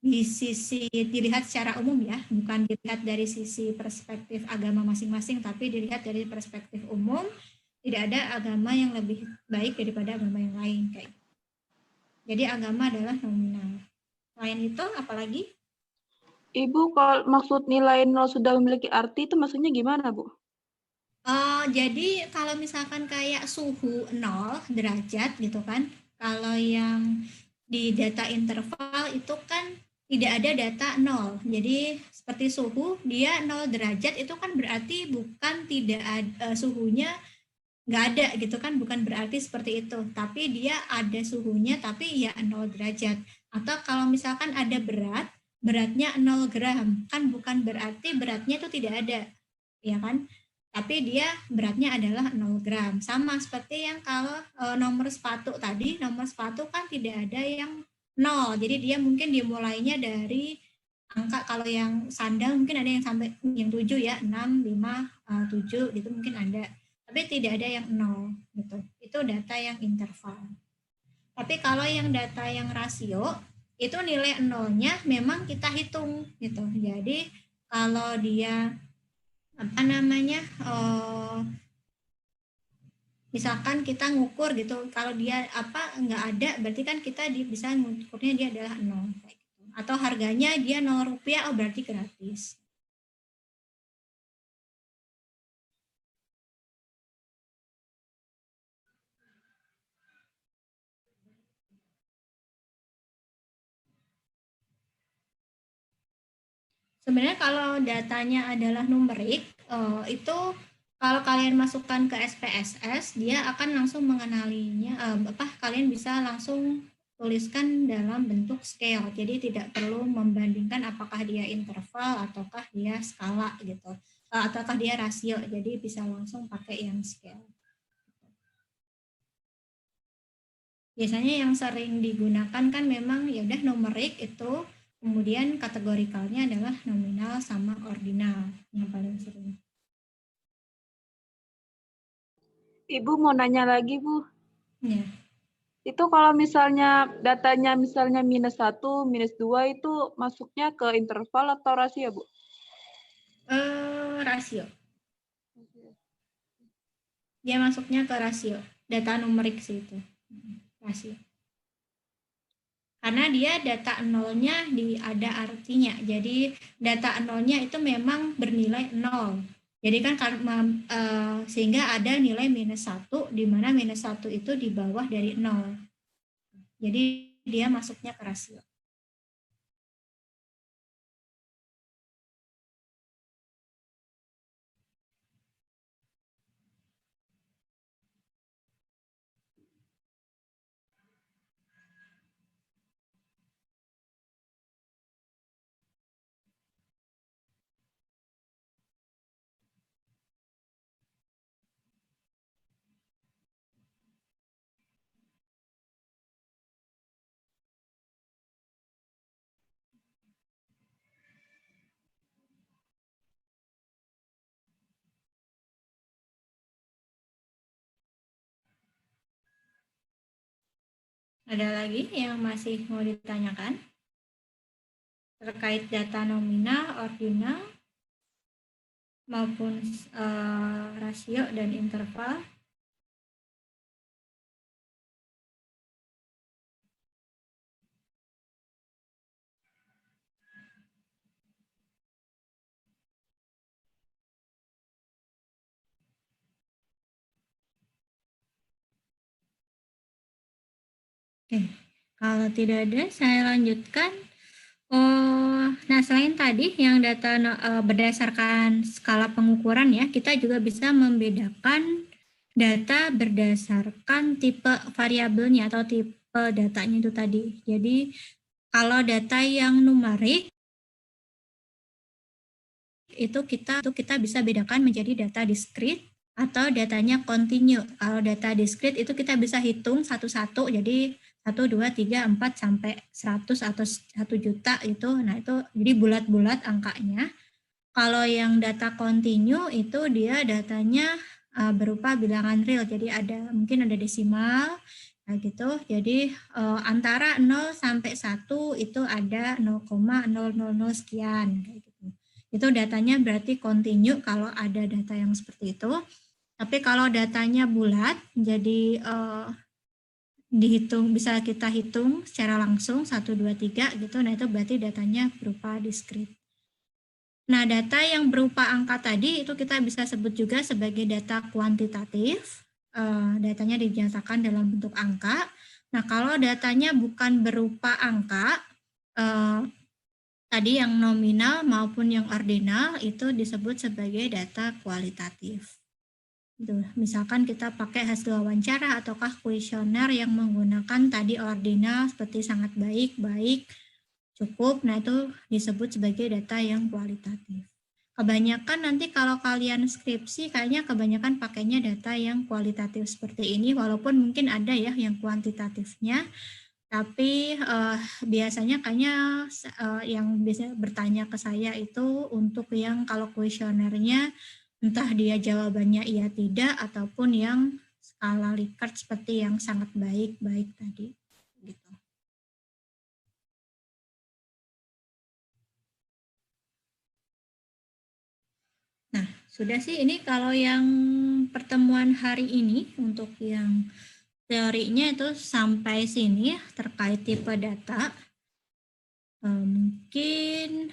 di sisi dilihat secara umum ya, bukan dilihat dari sisi perspektif agama masing-masing, tapi dilihat dari perspektif umum, tidak ada agama yang lebih baik daripada agama yang lain kayak. Jadi agama adalah nominal. Selain itu, apalagi? Ibu, kalau maksud nilai 0 sudah memiliki arti itu maksudnya gimana, Bu? Jadi kalau misalkan kayak suhu 0 derajat gitu kan, kalau yang di data interval itu kan tidak ada data 0. Jadi seperti suhu, dia 0 derajat itu kan berarti bukan tidak ada, suhunya nggak ada gitu kan, bukan berarti seperti itu, tapi dia ada suhunya tapi ya 0 derajat. Atau kalau misalkan ada beratnya 0 gram, kan bukan berarti beratnya itu tidak ada, ya kan, tapi dia beratnya adalah 0 gram. Sama seperti yang kalau nomor sepatu tadi, nomor sepatu kan tidak ada yang 0, jadi dia mungkin dimulainya dari angka, kalau yang sandal mungkin ada yang sampai yang 7 ya, 6, 5, 7 gitu mungkin ada. Tapi tidak ada yang 0 gitu. Itu data yang interval. Tapi kalau yang data yang rasio, itu nilai 0-nya memang kita hitung gitu. Jadi kalau dia misalkan kita ngukur gitu, kalau dia nggak ada, berarti kan kita bisa ngukurnya dia adalah 0 kayak gitu. Atau harganya dia 0 rupiah, oh berarti gratis. Sebenarnya kalau datanya adalah numerik, itu kalau kalian masukkan ke SPSS, dia akan langsung mengenalinya, kalian bisa langsung tuliskan dalam bentuk scale. Jadi tidak perlu membandingkan apakah dia interval ataukah dia skala gitu, ataukah dia rasio. Jadi bisa langsung pakai yang scale. Biasanya yang sering digunakan kan memang ya udah numerik itu. Kemudian kategorikalnya adalah nominal sama ordinal yang paling sering. Ibu mau nanya lagi, Bu. Ya. Itu kalau misalnya datanya misalnya -1, -2 itu masuknya ke interval atau rasio, Bu? Rasio. Dia masuknya ke rasio. Data numerik sih itu. Rasio. Karena dia data 0-nya ada artinya. Jadi data 0-nya itu memang bernilai 0. Jadi kan sehingga ada nilai -1, di mana -1 itu di bawah dari 0. Jadi dia masuknya ke rasio. Ada lagi yang masih mau ditanyakan terkait data nominal, ordinal, maupun rasio dan interval? Kalau tidak ada, saya lanjutkan. Nah, selain tadi yang data berdasarkan skala pengukuran ya, kita juga bisa membedakan data berdasarkan tipe variabelnya atau tipe datanya itu tadi. Jadi, kalau data yang numerik itu kita bisa bedakan menjadi data diskrit atau datanya kontinu. Kalau data diskrit itu kita bisa hitung satu-satu, jadi 1, 2, 3, 4, sampai 100 atau 1 juta itu. Nah, itu jadi bulat-bulat angkanya. Kalau yang data kontinu itu dia datanya berupa bilangan real, jadi mungkin ada desimal, nah gitu. Jadi antara 0 sampai 1 itu ada 0,000 sekian, kayak gitu. Itu datanya berarti kontinu kalau ada data yang seperti itu. Tapi kalau datanya bulat, jadi bisa kita hitung secara langsung 1, 2, 3 gitu. Nah, itu berarti datanya berupa diskrit. Nah, data yang berupa angka tadi itu kita bisa sebut juga sebagai data kuantitatif. Datanya dinyatakan dalam bentuk angka. Nah, kalau datanya bukan berupa angka, tadi yang nominal maupun yang ordinal itu disebut sebagai data kualitatif. Misalkan kita pakai hasil wawancara ataukah kuesioner yang menggunakan tadi ordinal seperti sangat baik, baik, cukup. Nah, itu disebut sebagai data yang kualitatif. Kebanyakan nanti kalau kalian skripsi kayaknya kebanyakan pakainya data yang kualitatif seperti ini, walaupun mungkin ada ya yang kuantitatifnya. Tapi biasanya kayaknya yang biasanya bertanya ke saya itu untuk yang kalau kuesionernya entah dia jawabannya iya tidak ataupun yang skala Likert seperti yang sangat baik baik tadi gitu. Nah, sudah sih ini kalau yang pertemuan hari ini untuk yang teorinya itu sampai sini terkait tipe data. Mungkin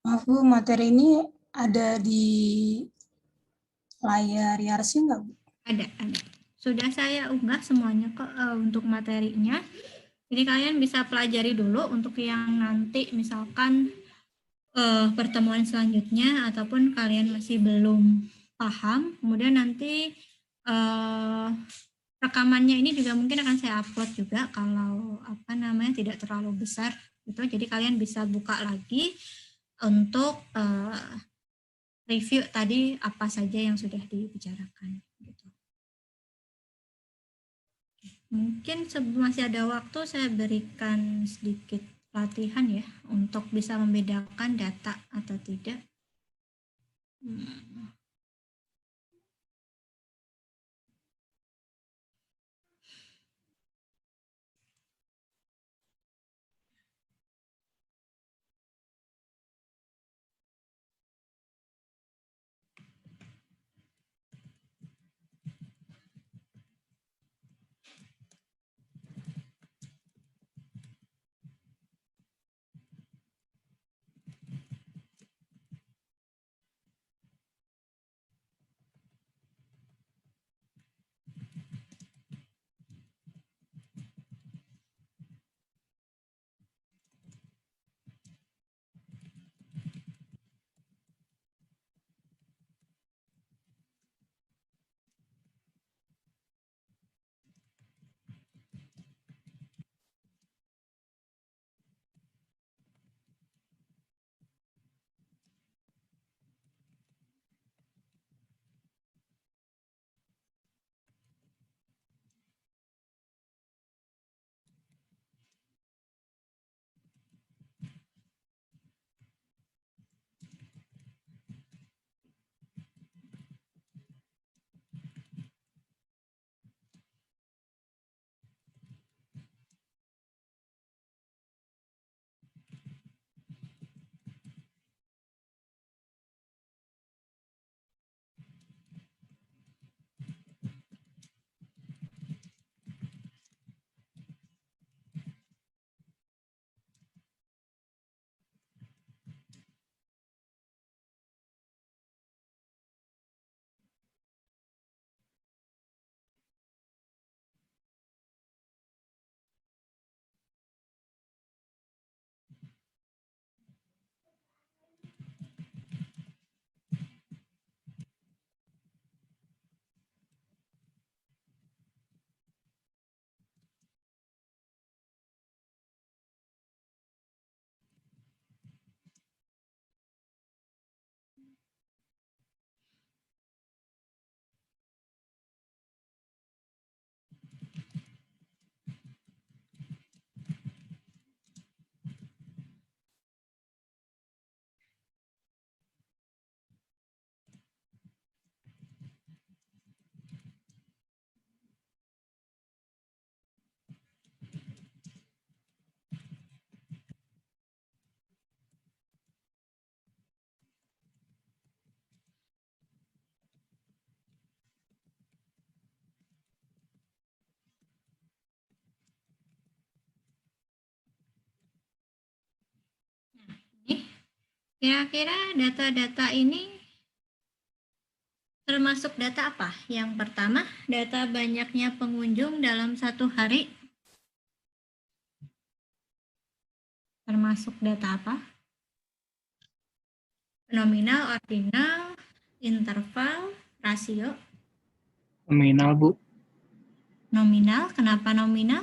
Maaf Bu, materi ini ada di layar Yarsi nggak Bu? Ada. Sudah saya unggah semuanya kok untuk materinya. Jadi kalian bisa pelajari dulu untuk yang nanti misalkan pertemuan selanjutnya ataupun kalian masih belum paham. Kemudian nanti rekamannya ini juga mungkin akan saya upload juga kalau tidak terlalu besar gitu. Jadi kalian bisa buka lagi untuk review tadi apa saja yang sudah dibicarakan gitu. Mungkin masih ada waktu saya berikan sedikit pelatihan ya untuk bisa membedakan data atau tidak. Kira-kira data-data ini termasuk data apa? Yang pertama, data banyaknya pengunjung dalam satu hari. Termasuk data apa? Nominal, ordinal, interval, rasio. Nominal, Bu. Nominal, kenapa nominal?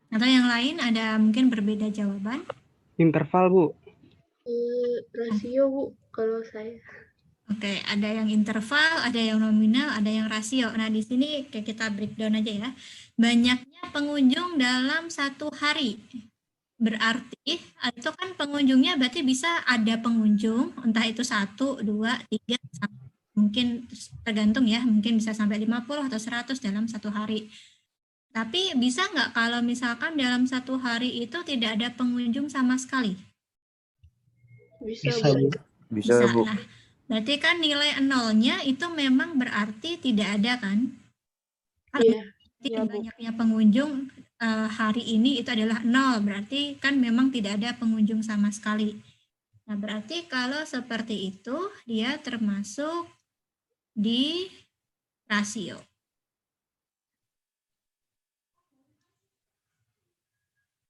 Atau yang lain ada mungkin berbeda jawaban? Interval, Bu. Rasio, Bu, kalau saya. Oke, ada yang interval, ada yang nominal, ada yang rasio. Nah, di sini kayak kita breakdown aja ya. Banyaknya pengunjung dalam satu hari. Berarti, itu kan pengunjungnya berarti bisa ada pengunjung, entah itu 1, 2, 3, mungkin tergantung ya, mungkin bisa sampai 50 atau 100 dalam satu hari. Tapi bisa nggak kalau misalkan dalam satu hari itu tidak ada pengunjung sama sekali? Bisa, Bisa, Bu. Bu. Bisa, Bu. Nah, berarti kan nilai nolnya itu memang berarti tidak ada kan? Iya. Berarti Iya, Bu. banyaknya pengunjung hari ini itu adalah 0, berarti kan memang tidak ada pengunjung sama sekali. Nah, berarti kalau seperti itu, dia termasuk di rasio.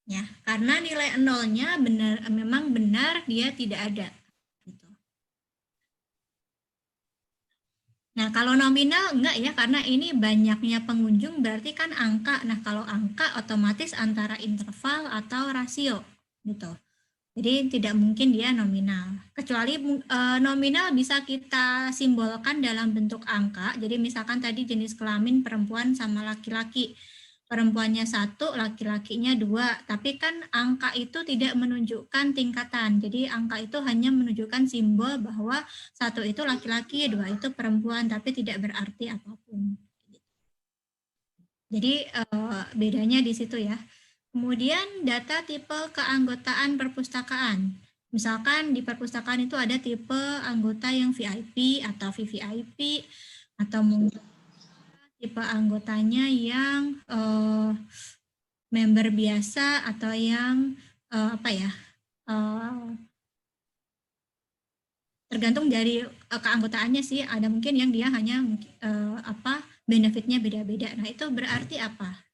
Ya, karena nilai nolnya memang benar dia tidak ada. Gitu. Nah, kalau nominal enggak ya, karena ini banyaknya pengunjung berarti kan angka. Nah, kalau angka otomatis antara interval atau rasio gitu. Jadi tidak mungkin dia nominal. Kecuali nominal bisa kita simbolkan dalam bentuk angka. Jadi misalkan tadi jenis kelamin perempuan sama laki-laki. Perempuannya 1, laki-lakinya 2. Tapi kan angka itu tidak menunjukkan tingkatan. Jadi angka itu hanya menunjukkan simbol bahwa 1 itu laki-laki, 2 itu perempuan, tapi tidak berarti apapun. Jadi bedanya di situ ya. Kemudian data tipe keanggotaan perpustakaan. Misalkan di perpustakaan itu ada tipe anggota yang VIP atau VVIP, atau mungkin tipe anggotanya yang member biasa atau yang tergantung dari keanggotaannya sih. Ada mungkin yang dia hanya benefitnya beda-beda. Nah, itu berarti apa?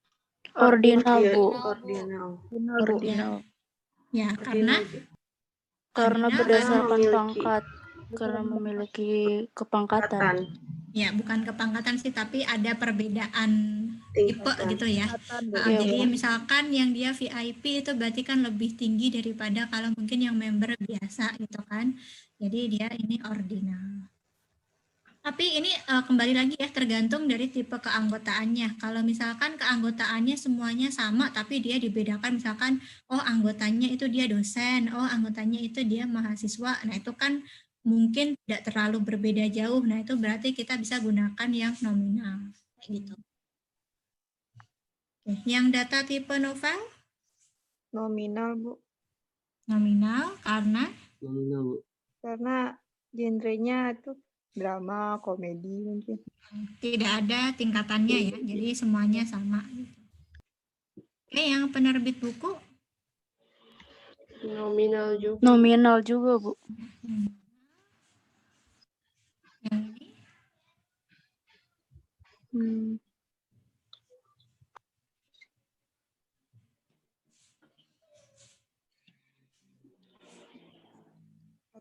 Ordinal, Bu. Ordinal. Ya, karena berdasarkan memiliki- pangkat, karena memiliki kepangkatan. Ya, bukan kepangkatan sih, tapi ada perbedaan tipe Tingkatan. gitu ya. Iya, Jadi Bu. misalkan yang dia VIP itu berarti kan lebih tinggi daripada kalau mungkin yang member biasa gitu kan. Jadi dia ini ordinal. Tapi ini kembali lagi ya, tergantung dari tipe keanggotaannya. Kalau misalkan keanggotaannya semuanya sama, tapi dia dibedakan misalkan, oh anggotanya itu dia dosen, oh anggotanya itu dia mahasiswa. Nah itu kan mungkin tidak terlalu berbeda jauh. Nah itu berarti kita bisa gunakan yang nominal. Kayak gitu. Oke, yang data tipe novel? Nominal, Bu. Nominal karena? Nominal, Bu. Karena genrenya itu drama, komedi mungkin. Tidak ada tingkatannya ya, jadi semuanya sama. Oke, yang penerbit buku? Nominal juga. Nominal juga, Bu. Yang ini?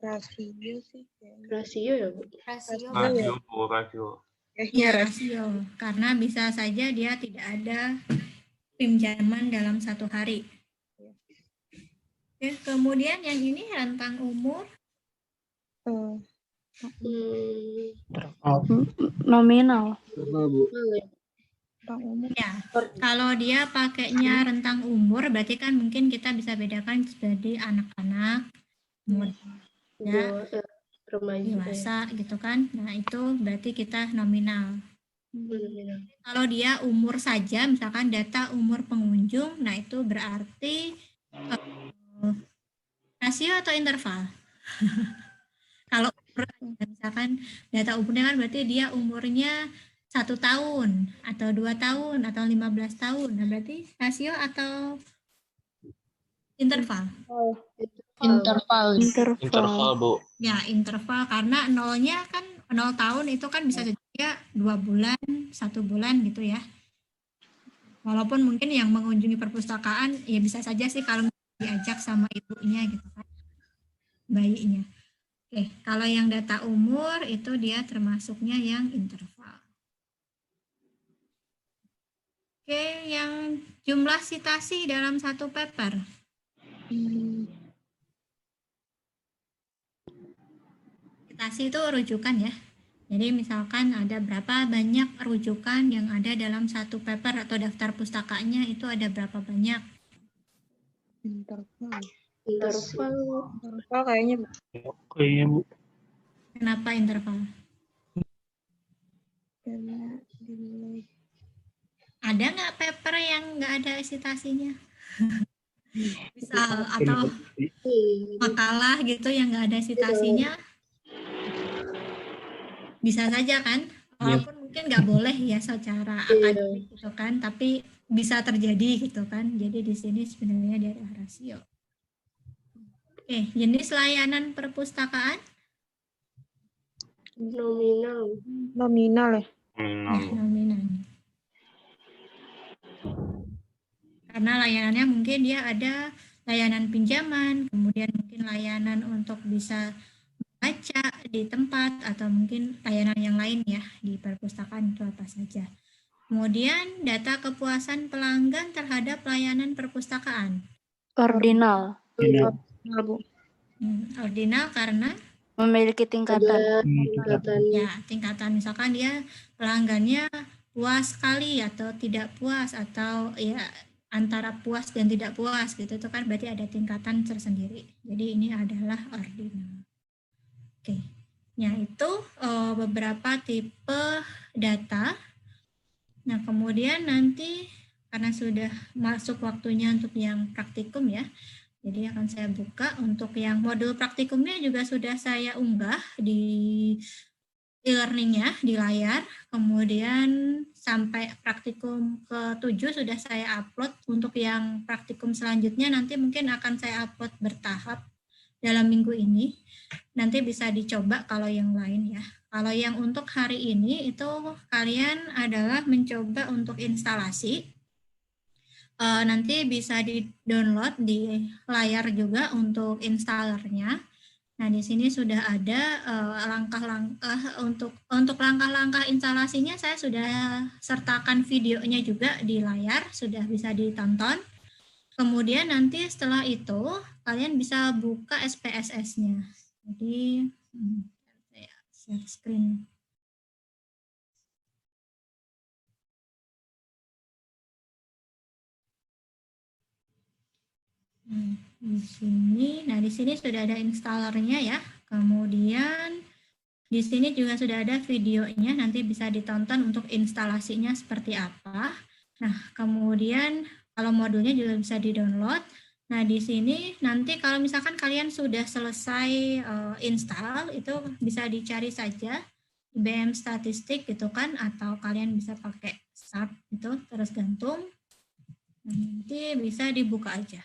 Rasio sih. Rasio ya, Bu? Rasio. Rasio. Ya, rasio. Karena bisa saja dia tidak ada pinjaman dalam satu hari. Oke, kemudian yang ini rentang umur. Nominal. Bu. Ya, kalau dia pakainya rentang umur, berarti kan mungkin kita bisa bedakan sebagai anak-anak, muda, Remaja. dewasa gitu kan. Nah, itu berarti kita nominal. Nominal. Kalau dia umur saja, misalkan data umur pengunjung, nah itu berarti rasio atau interval? Kalau misalkan data umurnya kan berarti dia umurnya 1 tahun atau 2 tahun atau 15 tahun. Nah, berarti rasio atau Interval. Interval. Interval, Bu. Ya, interval karena nolnya kan 0 tahun itu kan bisa saja 2 bulan, 1 bulan gitu ya. Walaupun mungkin yang mengunjungi perpustakaan ya bisa saja sih kalau diajak sama ibunya gitu kan, bayinya. Oke, kalau yang data umur itu dia termasuknya yang interval. Oke, yang jumlah citasi dalam satu paper. Citasi itu rujukan ya. Jadi misalkan ada berapa banyak rujukan yang ada dalam satu paper atau daftar pustakanya itu ada berapa banyak. Interval kayaknya. Kayaknya, Bu. Kenapa interval? Ada nggak paper yang nggak ada citasinya? Misal atau makalah gitu yang nggak ada citasinya? Bisa saja kan? Walaupun mungkin nggak boleh ya secara akademik gitu kan, tapi bisa terjadi gitu kan. Jadi di sini sebenarnya dia ada rasio. Oke, jenis layanan perpustakaan? Nominal ya. Nominal. Karena layanannya mungkin dia ada layanan pinjaman, kemudian mungkin layanan untuk bisa baca di tempat, atau mungkin layanan yang lain ya di perpustakaan itu apa saja. Kemudian data kepuasan pelanggan terhadap layanan perpustakaan. Ordinal. Ordinal karena memiliki tingkatan. Ya, tingkatan misalkan dia pelanggannya puas sekali atau tidak puas, atau ya antara puas dan tidak puas gitu, itu kan berarti ada tingkatan tersendiri. Jadi ini adalah ordinal. Oke, ya itu beberapa tipe data. Nah kemudian nanti karena sudah masuk waktunya untuk yang praktikum ya, jadi akan saya buka untuk yang modul praktikumnya juga sudah saya unggah di e-learning-nya di layar, kemudian sampai praktikum ke-7 sudah saya upload. Untuk yang praktikum selanjutnya nanti mungkin akan saya upload bertahap dalam minggu ini. Nanti bisa dicoba kalau yang lain ya. Kalau yang untuk hari ini itu kalian adalah mencoba untuk instalasi. Nanti bisa di-download di layar juga untuk installernya. Nah, di sini sudah ada langkah-langkah untuk langkah-langkah instalasinya, saya sudah sertakan videonya juga di layar, sudah bisa ditonton. Kemudian nanti setelah itu kalian bisa buka SPSS-nya. Jadi saya share screen. Di sini sudah ada installernya ya. Kemudian di sini juga sudah ada videonya, nanti bisa ditonton untuk instalasinya seperti apa. Nah, kemudian kalau modulnya juga bisa di-download. Nah, di sini nanti kalau misalkan kalian sudah selesai install, itu bisa dicari saja IBM Statistik gitu kan, atau kalian bisa pakai SAP itu, terus gantung. Nanti bisa dibuka aja.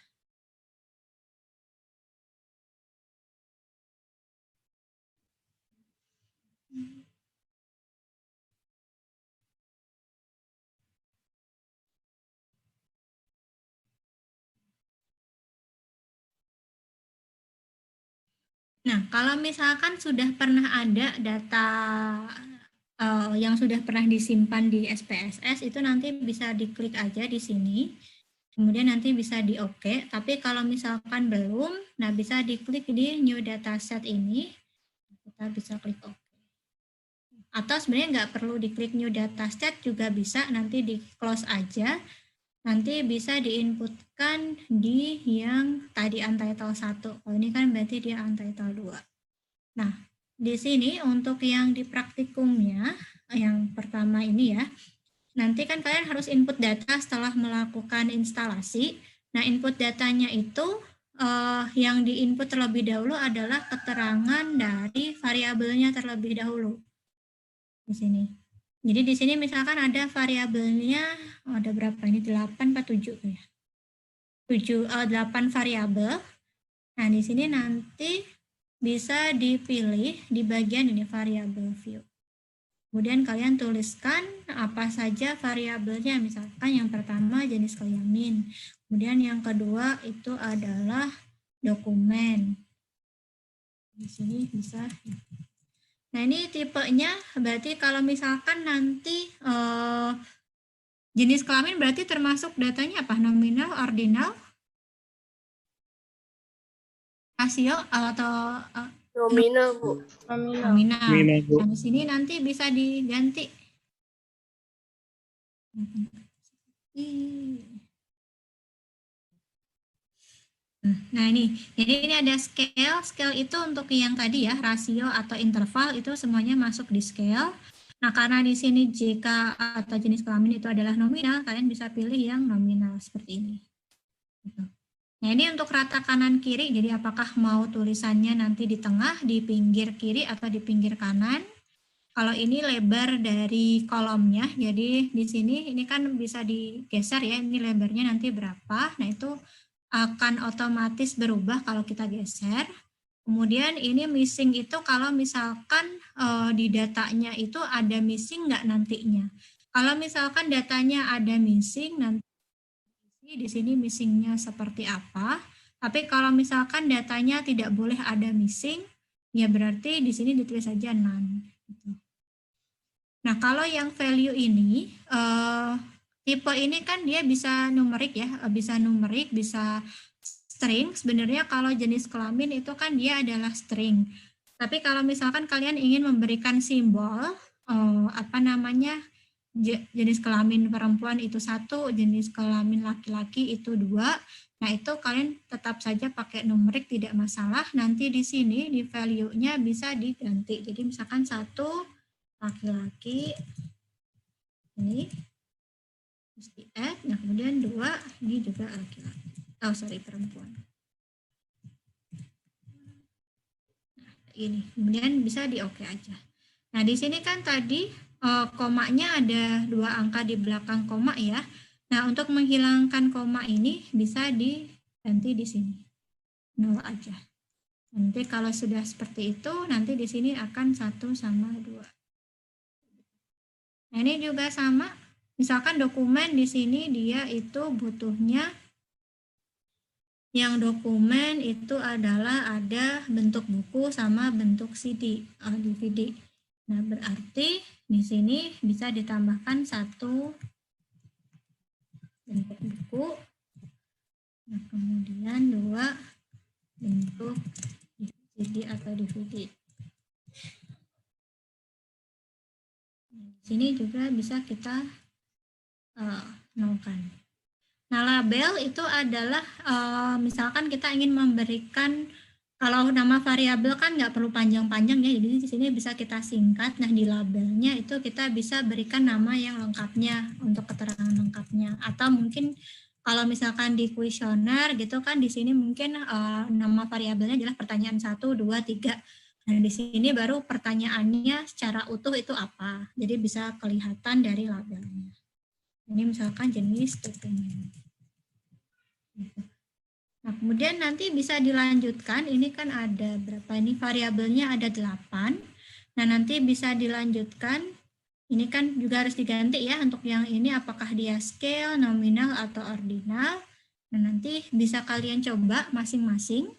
Nah, kalau misalkan sudah pernah ada data yang sudah pernah disimpan di SPSS, itu nanti bisa diklik aja di sini. Kemudian nanti bisa di OK. Tapi kalau misalkan belum, nah bisa diklik di New Dataset ini. Kita bisa klik OK. Atau sebenarnya nggak perlu diklik New Dataset juga bisa, nanti di close aja. Nanti bisa diinputkan di yang tadi untitled 1. Kalau ini kan berarti dia untitled 2. Nah, di sini untuk yang di praktikumnya, yang pertama ini ya, nanti kan kalian harus input data setelah melakukan instalasi. Nah, input datanya itu yang diinput terlebih dahulu adalah keterangan dari variabelnya terlebih dahulu. Di sini. Jadi di sini misalkan ada variabelnya, ada berapa ini, 8 atau 7 ya. 8 variabel. Nah, di sini nanti bisa dipilih di bagian ini variabel view. Kemudian kalian tuliskan apa saja variabelnya. Misalkan yang pertama jenis kelamin. Kemudian yang kedua itu adalah dokumen. Di sini bisa. Nah, ini tipenya berarti kalau misalkan nanti jenis kelamin berarti termasuk datanya apa? Nominal, ordinal, rasio atau Nominal, Bu. nominal. Nominal, Bu. Nah, di sini nanti bisa diganti. Nah, jadi ini ada scale. Scale itu untuk yang tadi ya, rasio atau interval itu semuanya masuk di scale. Nah, karena di sini jika atau jenis kelamin itu adalah nominal, kalian bisa pilih yang nominal seperti ini. Nah, ini untuk rata kanan kiri, jadi apakah mau tulisannya nanti di tengah, di pinggir kiri, atau di pinggir kanan. Kalau ini lebar dari kolomnya, jadi di sini ini kan bisa digeser ya, ini lebarnya nanti berapa. Nah, itu akan otomatis berubah kalau kita geser. Kemudian ini missing itu kalau misalkan di datanya itu ada missing nggak nantinya. Kalau misalkan datanya ada missing, nanti di sini missingnya seperti apa. Tapi kalau misalkan datanya tidak boleh ada missing, ya berarti di sini ditulis saja none. Nah, kalau yang value ini, tipe ini kan dia bisa numerik ya, bisa numerik, bisa string. Sebenarnya kalau jenis kelamin itu kan dia adalah string. Tapi kalau misalkan kalian ingin memberikan simbol, jenis kelamin perempuan itu 1, jenis kelamin laki-laki itu 2. Nah, itu kalian tetap saja pakai numerik, tidak masalah. Nanti di sini di value-nya bisa diganti. Jadi misalkan 1 laki-laki ini terus di add, nah kemudian 2 ini juga laki-laki, perempuan. Nah, ini kemudian bisa di oke aja. Nah, di sini kan tadi komanya ada 2 angka di belakang koma ya. Nah, untuk menghilangkan koma ini bisa diganti di sini 0 aja. Nanti kalau sudah seperti itu, nanti di sini akan 1 sama 2. Nah, ini juga sama. Misalkan dokumen di sini dia itu butuhnya yang dokumen itu adalah ada bentuk buku sama bentuk CD, DVD. Nah, berarti di sini bisa ditambahkan 1 bentuk buku. Nah, kemudian 2 bentuk CD atau DVD. Di sini juga bisa kita nolkan. Nah, label itu adalah misalkan kita ingin memberikan, kalau nama variabel kan nggak perlu panjang-panjang ya, jadi di sini bisa kita singkat. Nah, di labelnya itu kita bisa berikan nama yang lengkapnya untuk keterangan lengkapnya. Atau mungkin kalau misalkan di kuesioner gitu kan, di sini mungkin nama variabelnya adalah pertanyaan 1, 2, 3. Nah, di sini baru pertanyaannya secara utuh itu apa. Jadi bisa kelihatan dari labelnya. Ini misalkan jenis dokumen. Nah, kemudian nanti bisa dilanjutkan. Ini kan ada berapa ini variabelnya, ada 8. Nah, nanti bisa dilanjutkan. Ini kan juga harus diganti ya untuk yang ini apakah dia scale, nominal atau ordinal. Nah, nanti bisa kalian coba masing-masing.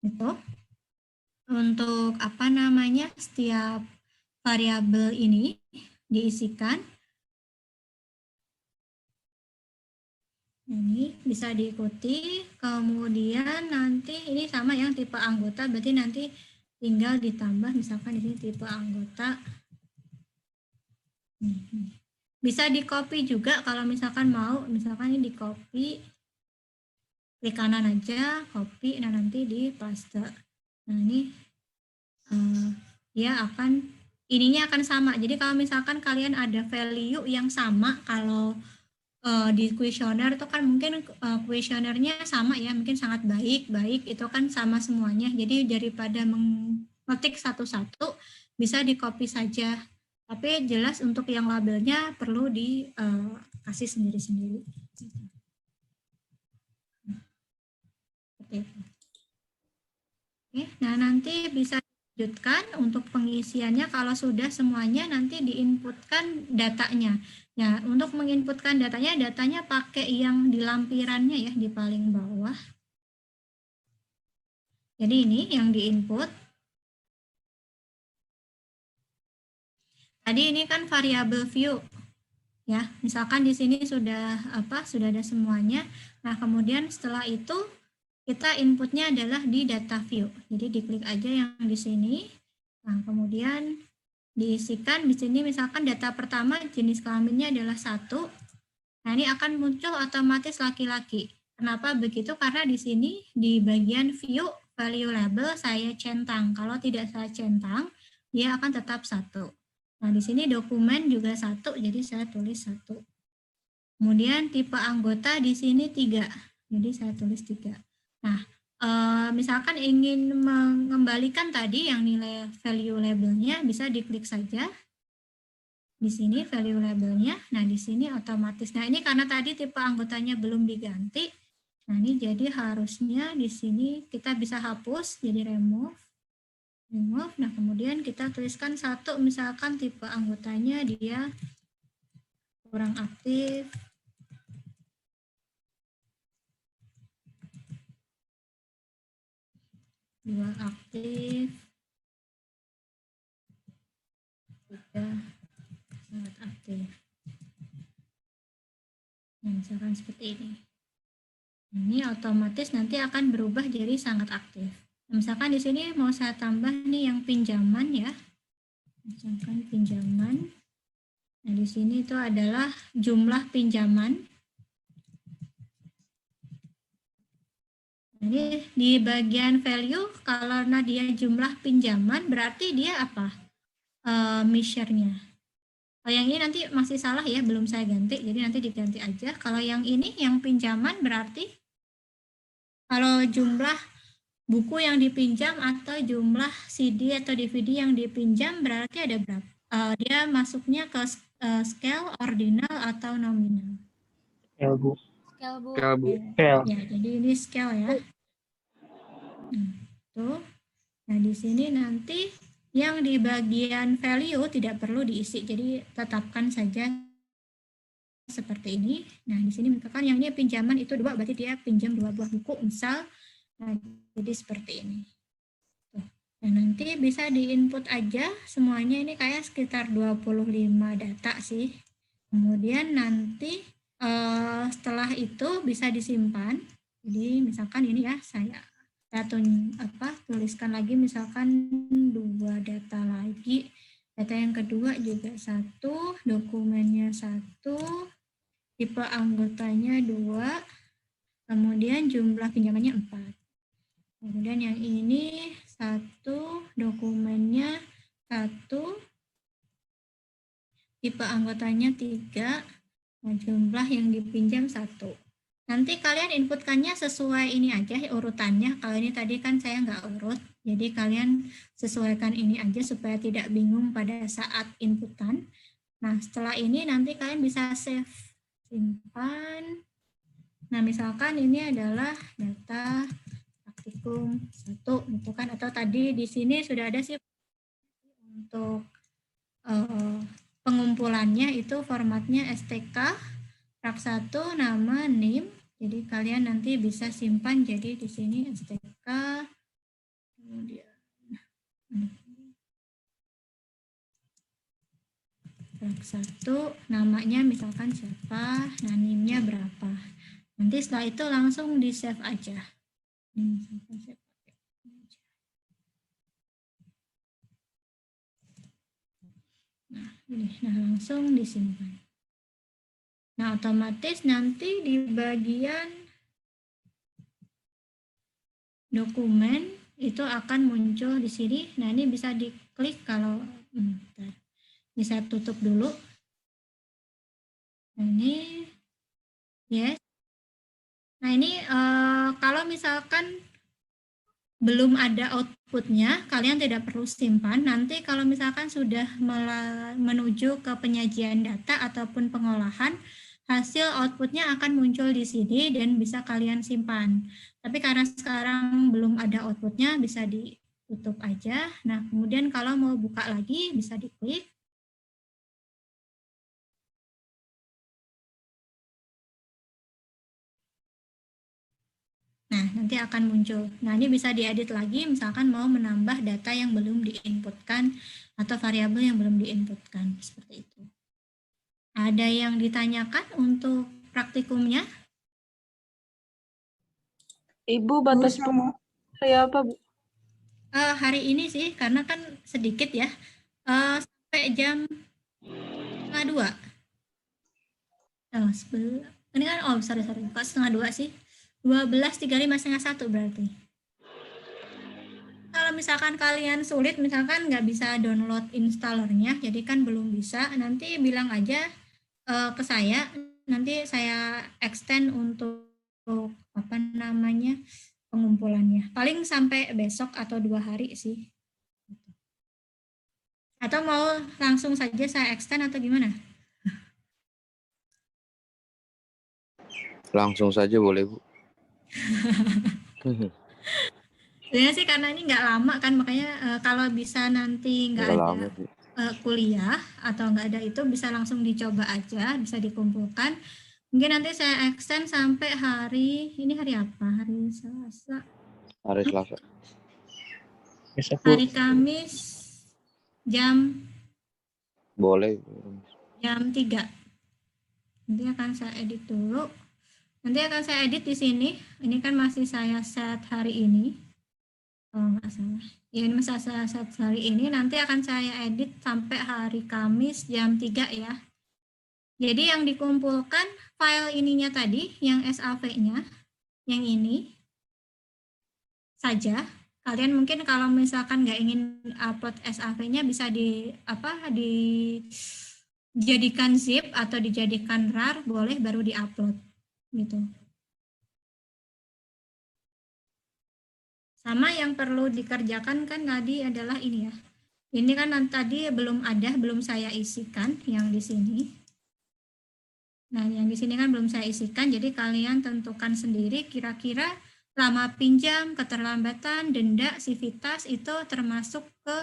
Gitu. Untuk setiap variabel ini diisikan. Ini bisa diikuti. Kemudian nanti ini sama yang tipe anggota, berarti nanti tinggal ditambah misalkan di sini tipe anggota. Bisa di-copy juga kalau misalkan mau, misalkan ini di-copy, klik kanan aja, copy, nah nanti di paste. Nah, ini dia ininya akan sama. Jadi kalau misalkan kalian ada value yang sama, kalau di kuesioner itu kan mungkin kuesionernya sama ya, mungkin sangat baik, itu kan sama semuanya. Jadi daripada mengetik satu-satu, bisa di-copy saja. Tapi jelas untuk yang labelnya perlu dikasih sendiri-sendiri. seperti itu. Oke, nah nanti bisa lanjutkan untuk pengisiannya kalau sudah semuanya nanti diinputkan datanya. Ya, untuk menginputkan datanya pakai yang di lampirannya ya, di paling bawah. Jadi ini yang diinput. Tadi ini kan variabel view. Ya, misalkan di sini sudah ada semuanya. Nah, kemudian setelah itu kita inputnya adalah di data view. Jadi diklik aja yang di sini. Nah, kemudian diisikan di sini misalkan data pertama jenis kelaminnya adalah 1. Nah, ini akan muncul otomatis laki-laki. Kenapa begitu? Karena di sini di bagian view value label saya centang. Kalau tidak saya centang, dia akan tetap 1. Nah, di sini dokumen juga 1, jadi saya tulis 1. Kemudian tipe anggota di sini 3. Jadi saya tulis 3. Nah, misalkan ingin mengembalikan tadi yang nilai value labelnya, bisa diklik saja. Di sini value labelnya, nah di sini otomatis. Nah, ini karena tadi tipe anggotanya belum diganti. Nah, ini jadi harusnya di sini kita bisa hapus, jadi remove. Nah, kemudian kita tuliskan 1, misalkan tipe anggotanya dia kurang aktif. Dua aktif, 3 sangat aktif. Nah, misalkan seperti ini. Ini otomatis nanti akan berubah jadi sangat aktif. Nah, misalkan di sini mau saya tambah nih yang pinjaman ya. Misalkan pinjaman. Nah, di sini itu adalah jumlah pinjaman. Jadi di bagian value, kalau dia jumlah pinjaman, berarti dia apa? Measure-nya. Kalau yang ini nanti masih salah ya, belum saya ganti, jadi nanti diganti aja. Kalau yang ini, yang pinjaman berarti, kalau jumlah buku yang dipinjam atau jumlah CD atau DVD yang dipinjam, berarti ada berapa? Dia masuknya ke scale, ordinal, atau nominal. Scale, Bu. Scale, Bu. Scale, Bu. Ya, jadi ini scale ya. Tuh. Nah, di sini nanti yang di bagian value tidak perlu diisi, jadi tetapkan saja seperti ini. Nah, di sini misalkan yang ini pinjaman itu 2, berarti dia pinjam 2 buah buku, misal. Nah, jadi seperti ini. Tuh. Nah, nanti bisa diinput aja semuanya, ini kayak sekitar 25 data sih. Kemudian nanti setelah itu bisa disimpan. Jadi misalkan ini ya, saya tuliskan lagi misalkan 2 data lagi. Data yang kedua juga 1, dokumennya 1, tipe anggotanya 2, kemudian jumlah pinjamannya 4. Kemudian yang ini 1, dokumennya 1, tipe anggotanya 3, jumlah yang dipinjam 1. Nanti kalian inputkannya sesuai ini aja urutannya. Kalau ini tadi kan saya nggak urut, jadi kalian sesuaikan ini aja supaya tidak bingung pada saat inputan. Nah, setelah ini nanti kalian bisa save, simpan. Nah, misalkan ini adalah data praktikum 1 gitu kan, atau tadi di sini sudah ada sih untuk pengumpulannya itu formatnya STK Rak 1, nama, NIM. Jadi kalian nanti bisa simpan jadi di sini STK. Kemudian Rak 1, namanya misalkan siapa, nah NIM-nya berapa. Nanti setelah itu langsung di save aja. Nah, ini langsung disimpan. Nah, otomatis nanti di bagian dokumen itu akan muncul di sini. Nah, ini bisa diklik kalau bisa tutup dulu. Nah, ini yes. Nah, ini kalau misalkan belum ada outputnya, kalian tidak perlu simpan. Nanti kalau misalkan sudah menuju ke penyajian data ataupun pengolahan, hasil outputnya akan muncul di sini dan bisa kalian simpan. Tapi karena sekarang belum ada outputnya, bisa ditutup aja. Nah, kemudian kalau mau buka lagi, bisa diklik. Nah, nanti akan muncul. Nah, ini bisa diedit lagi, misalkan mau menambah data yang belum diinputkan atau variabel yang belum diinputkan, seperti itu. Ada yang ditanyakan untuk praktikumnya? Ibu batas kayak apa, Bu? Hari ini sih, karena kan sedikit ya, sampai jam 1:30. Ini kan, sorry, kok 1:30 sih? 12.35, 1:30 berarti. Kalau misalkan kalian sulit, misalkan nggak bisa download installernya, jadi kan belum bisa, nanti bilang aja ke saya, nanti saya extend untuk apa namanya pengumpulannya. Paling sampai besok atau 2 hari sih. Atau mau langsung saja saya extend atau gimana? Langsung saja boleh, Bu. Sebenarnya sih karena ini nggak lama kan, makanya kalau bisa nanti nggak ada lama, Bu. Kuliah atau nggak ada itu, bisa langsung dicoba aja, bisa dikumpulkan. Mungkin nanti saya extend sampai ini hari apa? Hari Selasa. Hari Selasa. Hari Kamis jam Boleh. jam 3. Nanti akan saya edit dulu. Nanti akan saya edit di sini. Ini kan masih saya set hari ini. Kalau nggak salah. Ya, ini masih saya set hari ini. Nanti akan saya edit sampai hari Kamis jam 3 ya. Jadi yang dikumpulkan file ininya tadi, yang SAV-nya, yang ini saja. Kalian mungkin kalau misalkan nggak ingin upload SAV-nya, bisa dijadikan zip atau dijadikan RAR, boleh, baru diupload gitu. Sama yang perlu dikerjakan kan tadi adalah ini ya. Ini kan tadi belum saya isikan yang di sini. Nah, yang di sini kan belum saya isikan, jadi kalian tentukan sendiri kira-kira lama pinjam, keterlambatan, denda, sivitas itu termasuk ke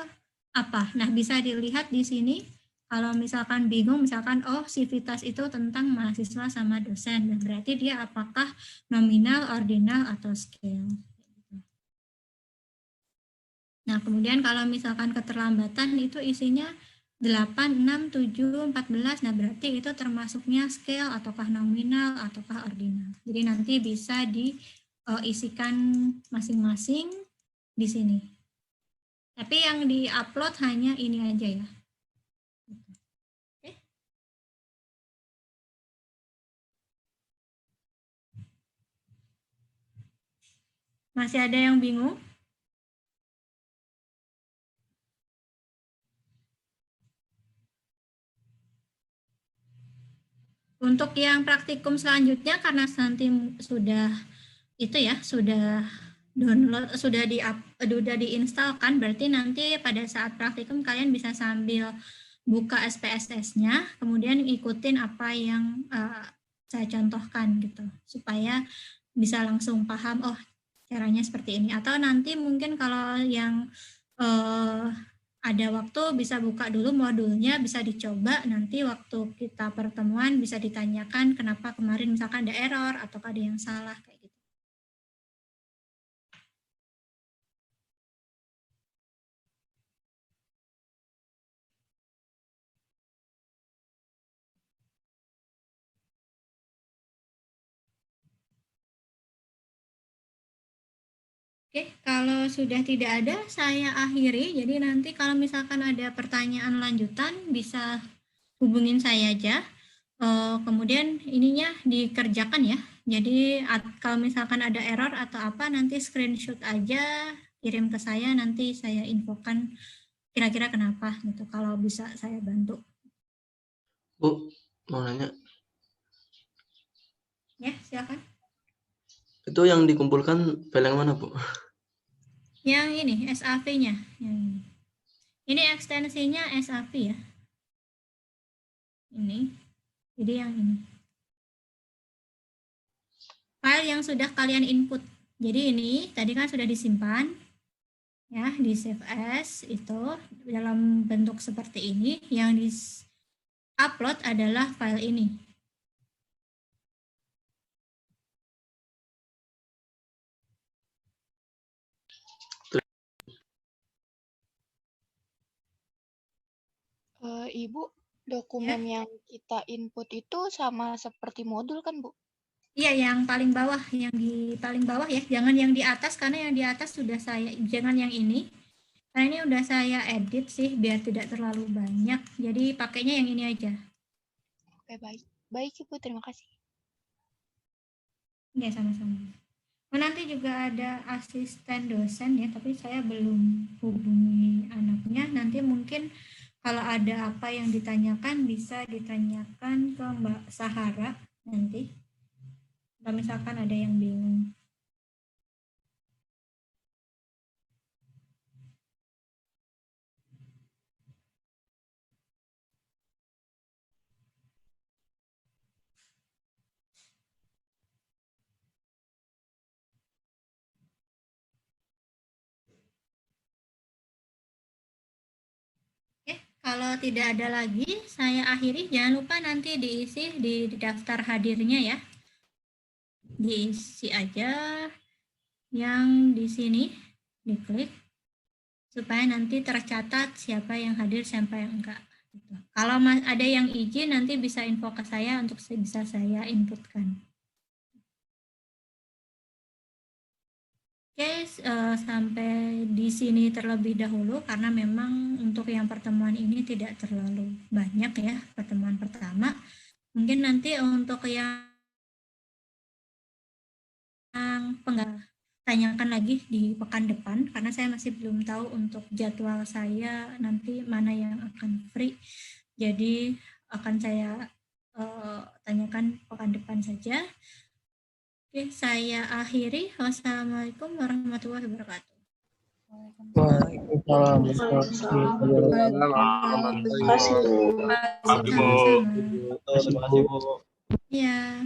apa. Nah, bisa dilihat di sini. Kalau misalkan bingung, misalkan sivitas itu tentang mahasiswa sama dosen, nah, berarti dia apakah nominal, ordinal, atau scale. Nah, kemudian kalau misalkan keterlambatan itu isinya 8, 6, 7, 14, nah berarti itu termasuknya scale ataukah nominal ataukah ordinal. Jadi nanti bisa diisikan masing-masing di sini. Tapi yang di-upload hanya ini aja ya. Oke. Masih ada yang bingung? Untuk yang praktikum selanjutnya, karena nanti sudah download, sudah diinstalkan, berarti nanti pada saat praktikum kalian bisa sambil buka SPSS-nya, kemudian ikutin apa yang saya contohkan gitu, supaya bisa langsung paham, caranya seperti ini. Atau nanti mungkin kalau yang ada waktu bisa buka dulu modulnya, bisa dicoba, nanti waktu kita pertemuan bisa ditanyakan kenapa kemarin misalkan ada error atau ada yang salah kayak gitu. Oke, kalau sudah tidak ada, saya akhiri. Jadi nanti kalau misalkan ada pertanyaan lanjutan, bisa hubungin saya aja. Kemudian ininya dikerjakan ya. Jadi kalau misalkan ada error atau apa, nanti screenshot aja, kirim ke saya, nanti saya infokan kira-kira kenapa gitu. Kalau bisa saya bantu. Bu, mau nanya. Ya, silakan. Itu yang dikumpulkan file yang mana, Bu? Yang ini, SAV-nya. Yang ini. Ini ekstensinya SAV ya. Ini. Jadi yang ini. file yang sudah kalian input. Jadi ini tadi kan sudah disimpan ya di save as itu dalam bentuk seperti ini. Yang di upload adalah file ini. Ibu, dokumen yang kita input itu sama seperti modul kan, Bu? Iya, yang paling bawah, yang di paling bawah ya. Jangan yang di atas, karena yang di atas sudah saya, jangan yang ini. Karena ini udah saya edit sih, biar tidak terlalu banyak. Jadi pakainya yang ini aja. Oke, baik. Baik, Ibu. Terima kasih. Ya, sama-sama. Nanti juga ada asisten dosen ya, tapi saya belum hubungi anaknya. Nanti mungkin kalau ada apa yang ditanyakan, bisa ditanyakan ke Mbak Sahara nanti. Kalau misalkan ada yang bingung. Kalau tidak ada lagi, saya akhiri. Jangan lupa nanti diisi di daftar hadirnya ya. Diisi aja yang di sini, diklik, supaya nanti tercatat siapa yang hadir, siapa yang enggak. Gitu. Kalau ada yang izin, nanti bisa info ke saya untuk bisa saya inputkan. Oke, sampai di sini terlebih dahulu karena memang untuk yang pertemuan ini tidak terlalu banyak ya, pertemuan pertama. Mungkin nanti untuk yang tanyakan lagi di pekan depan karena saya masih belum tahu untuk jadwal saya nanti mana yang akan free. Jadi akan saya tanyakan pekan depan saja. Oke, saya akhiri. Wassalamualaikum warahmatullahi wabarakatuh. Waalaikumsalam. Terima kasih, Bu. Ya.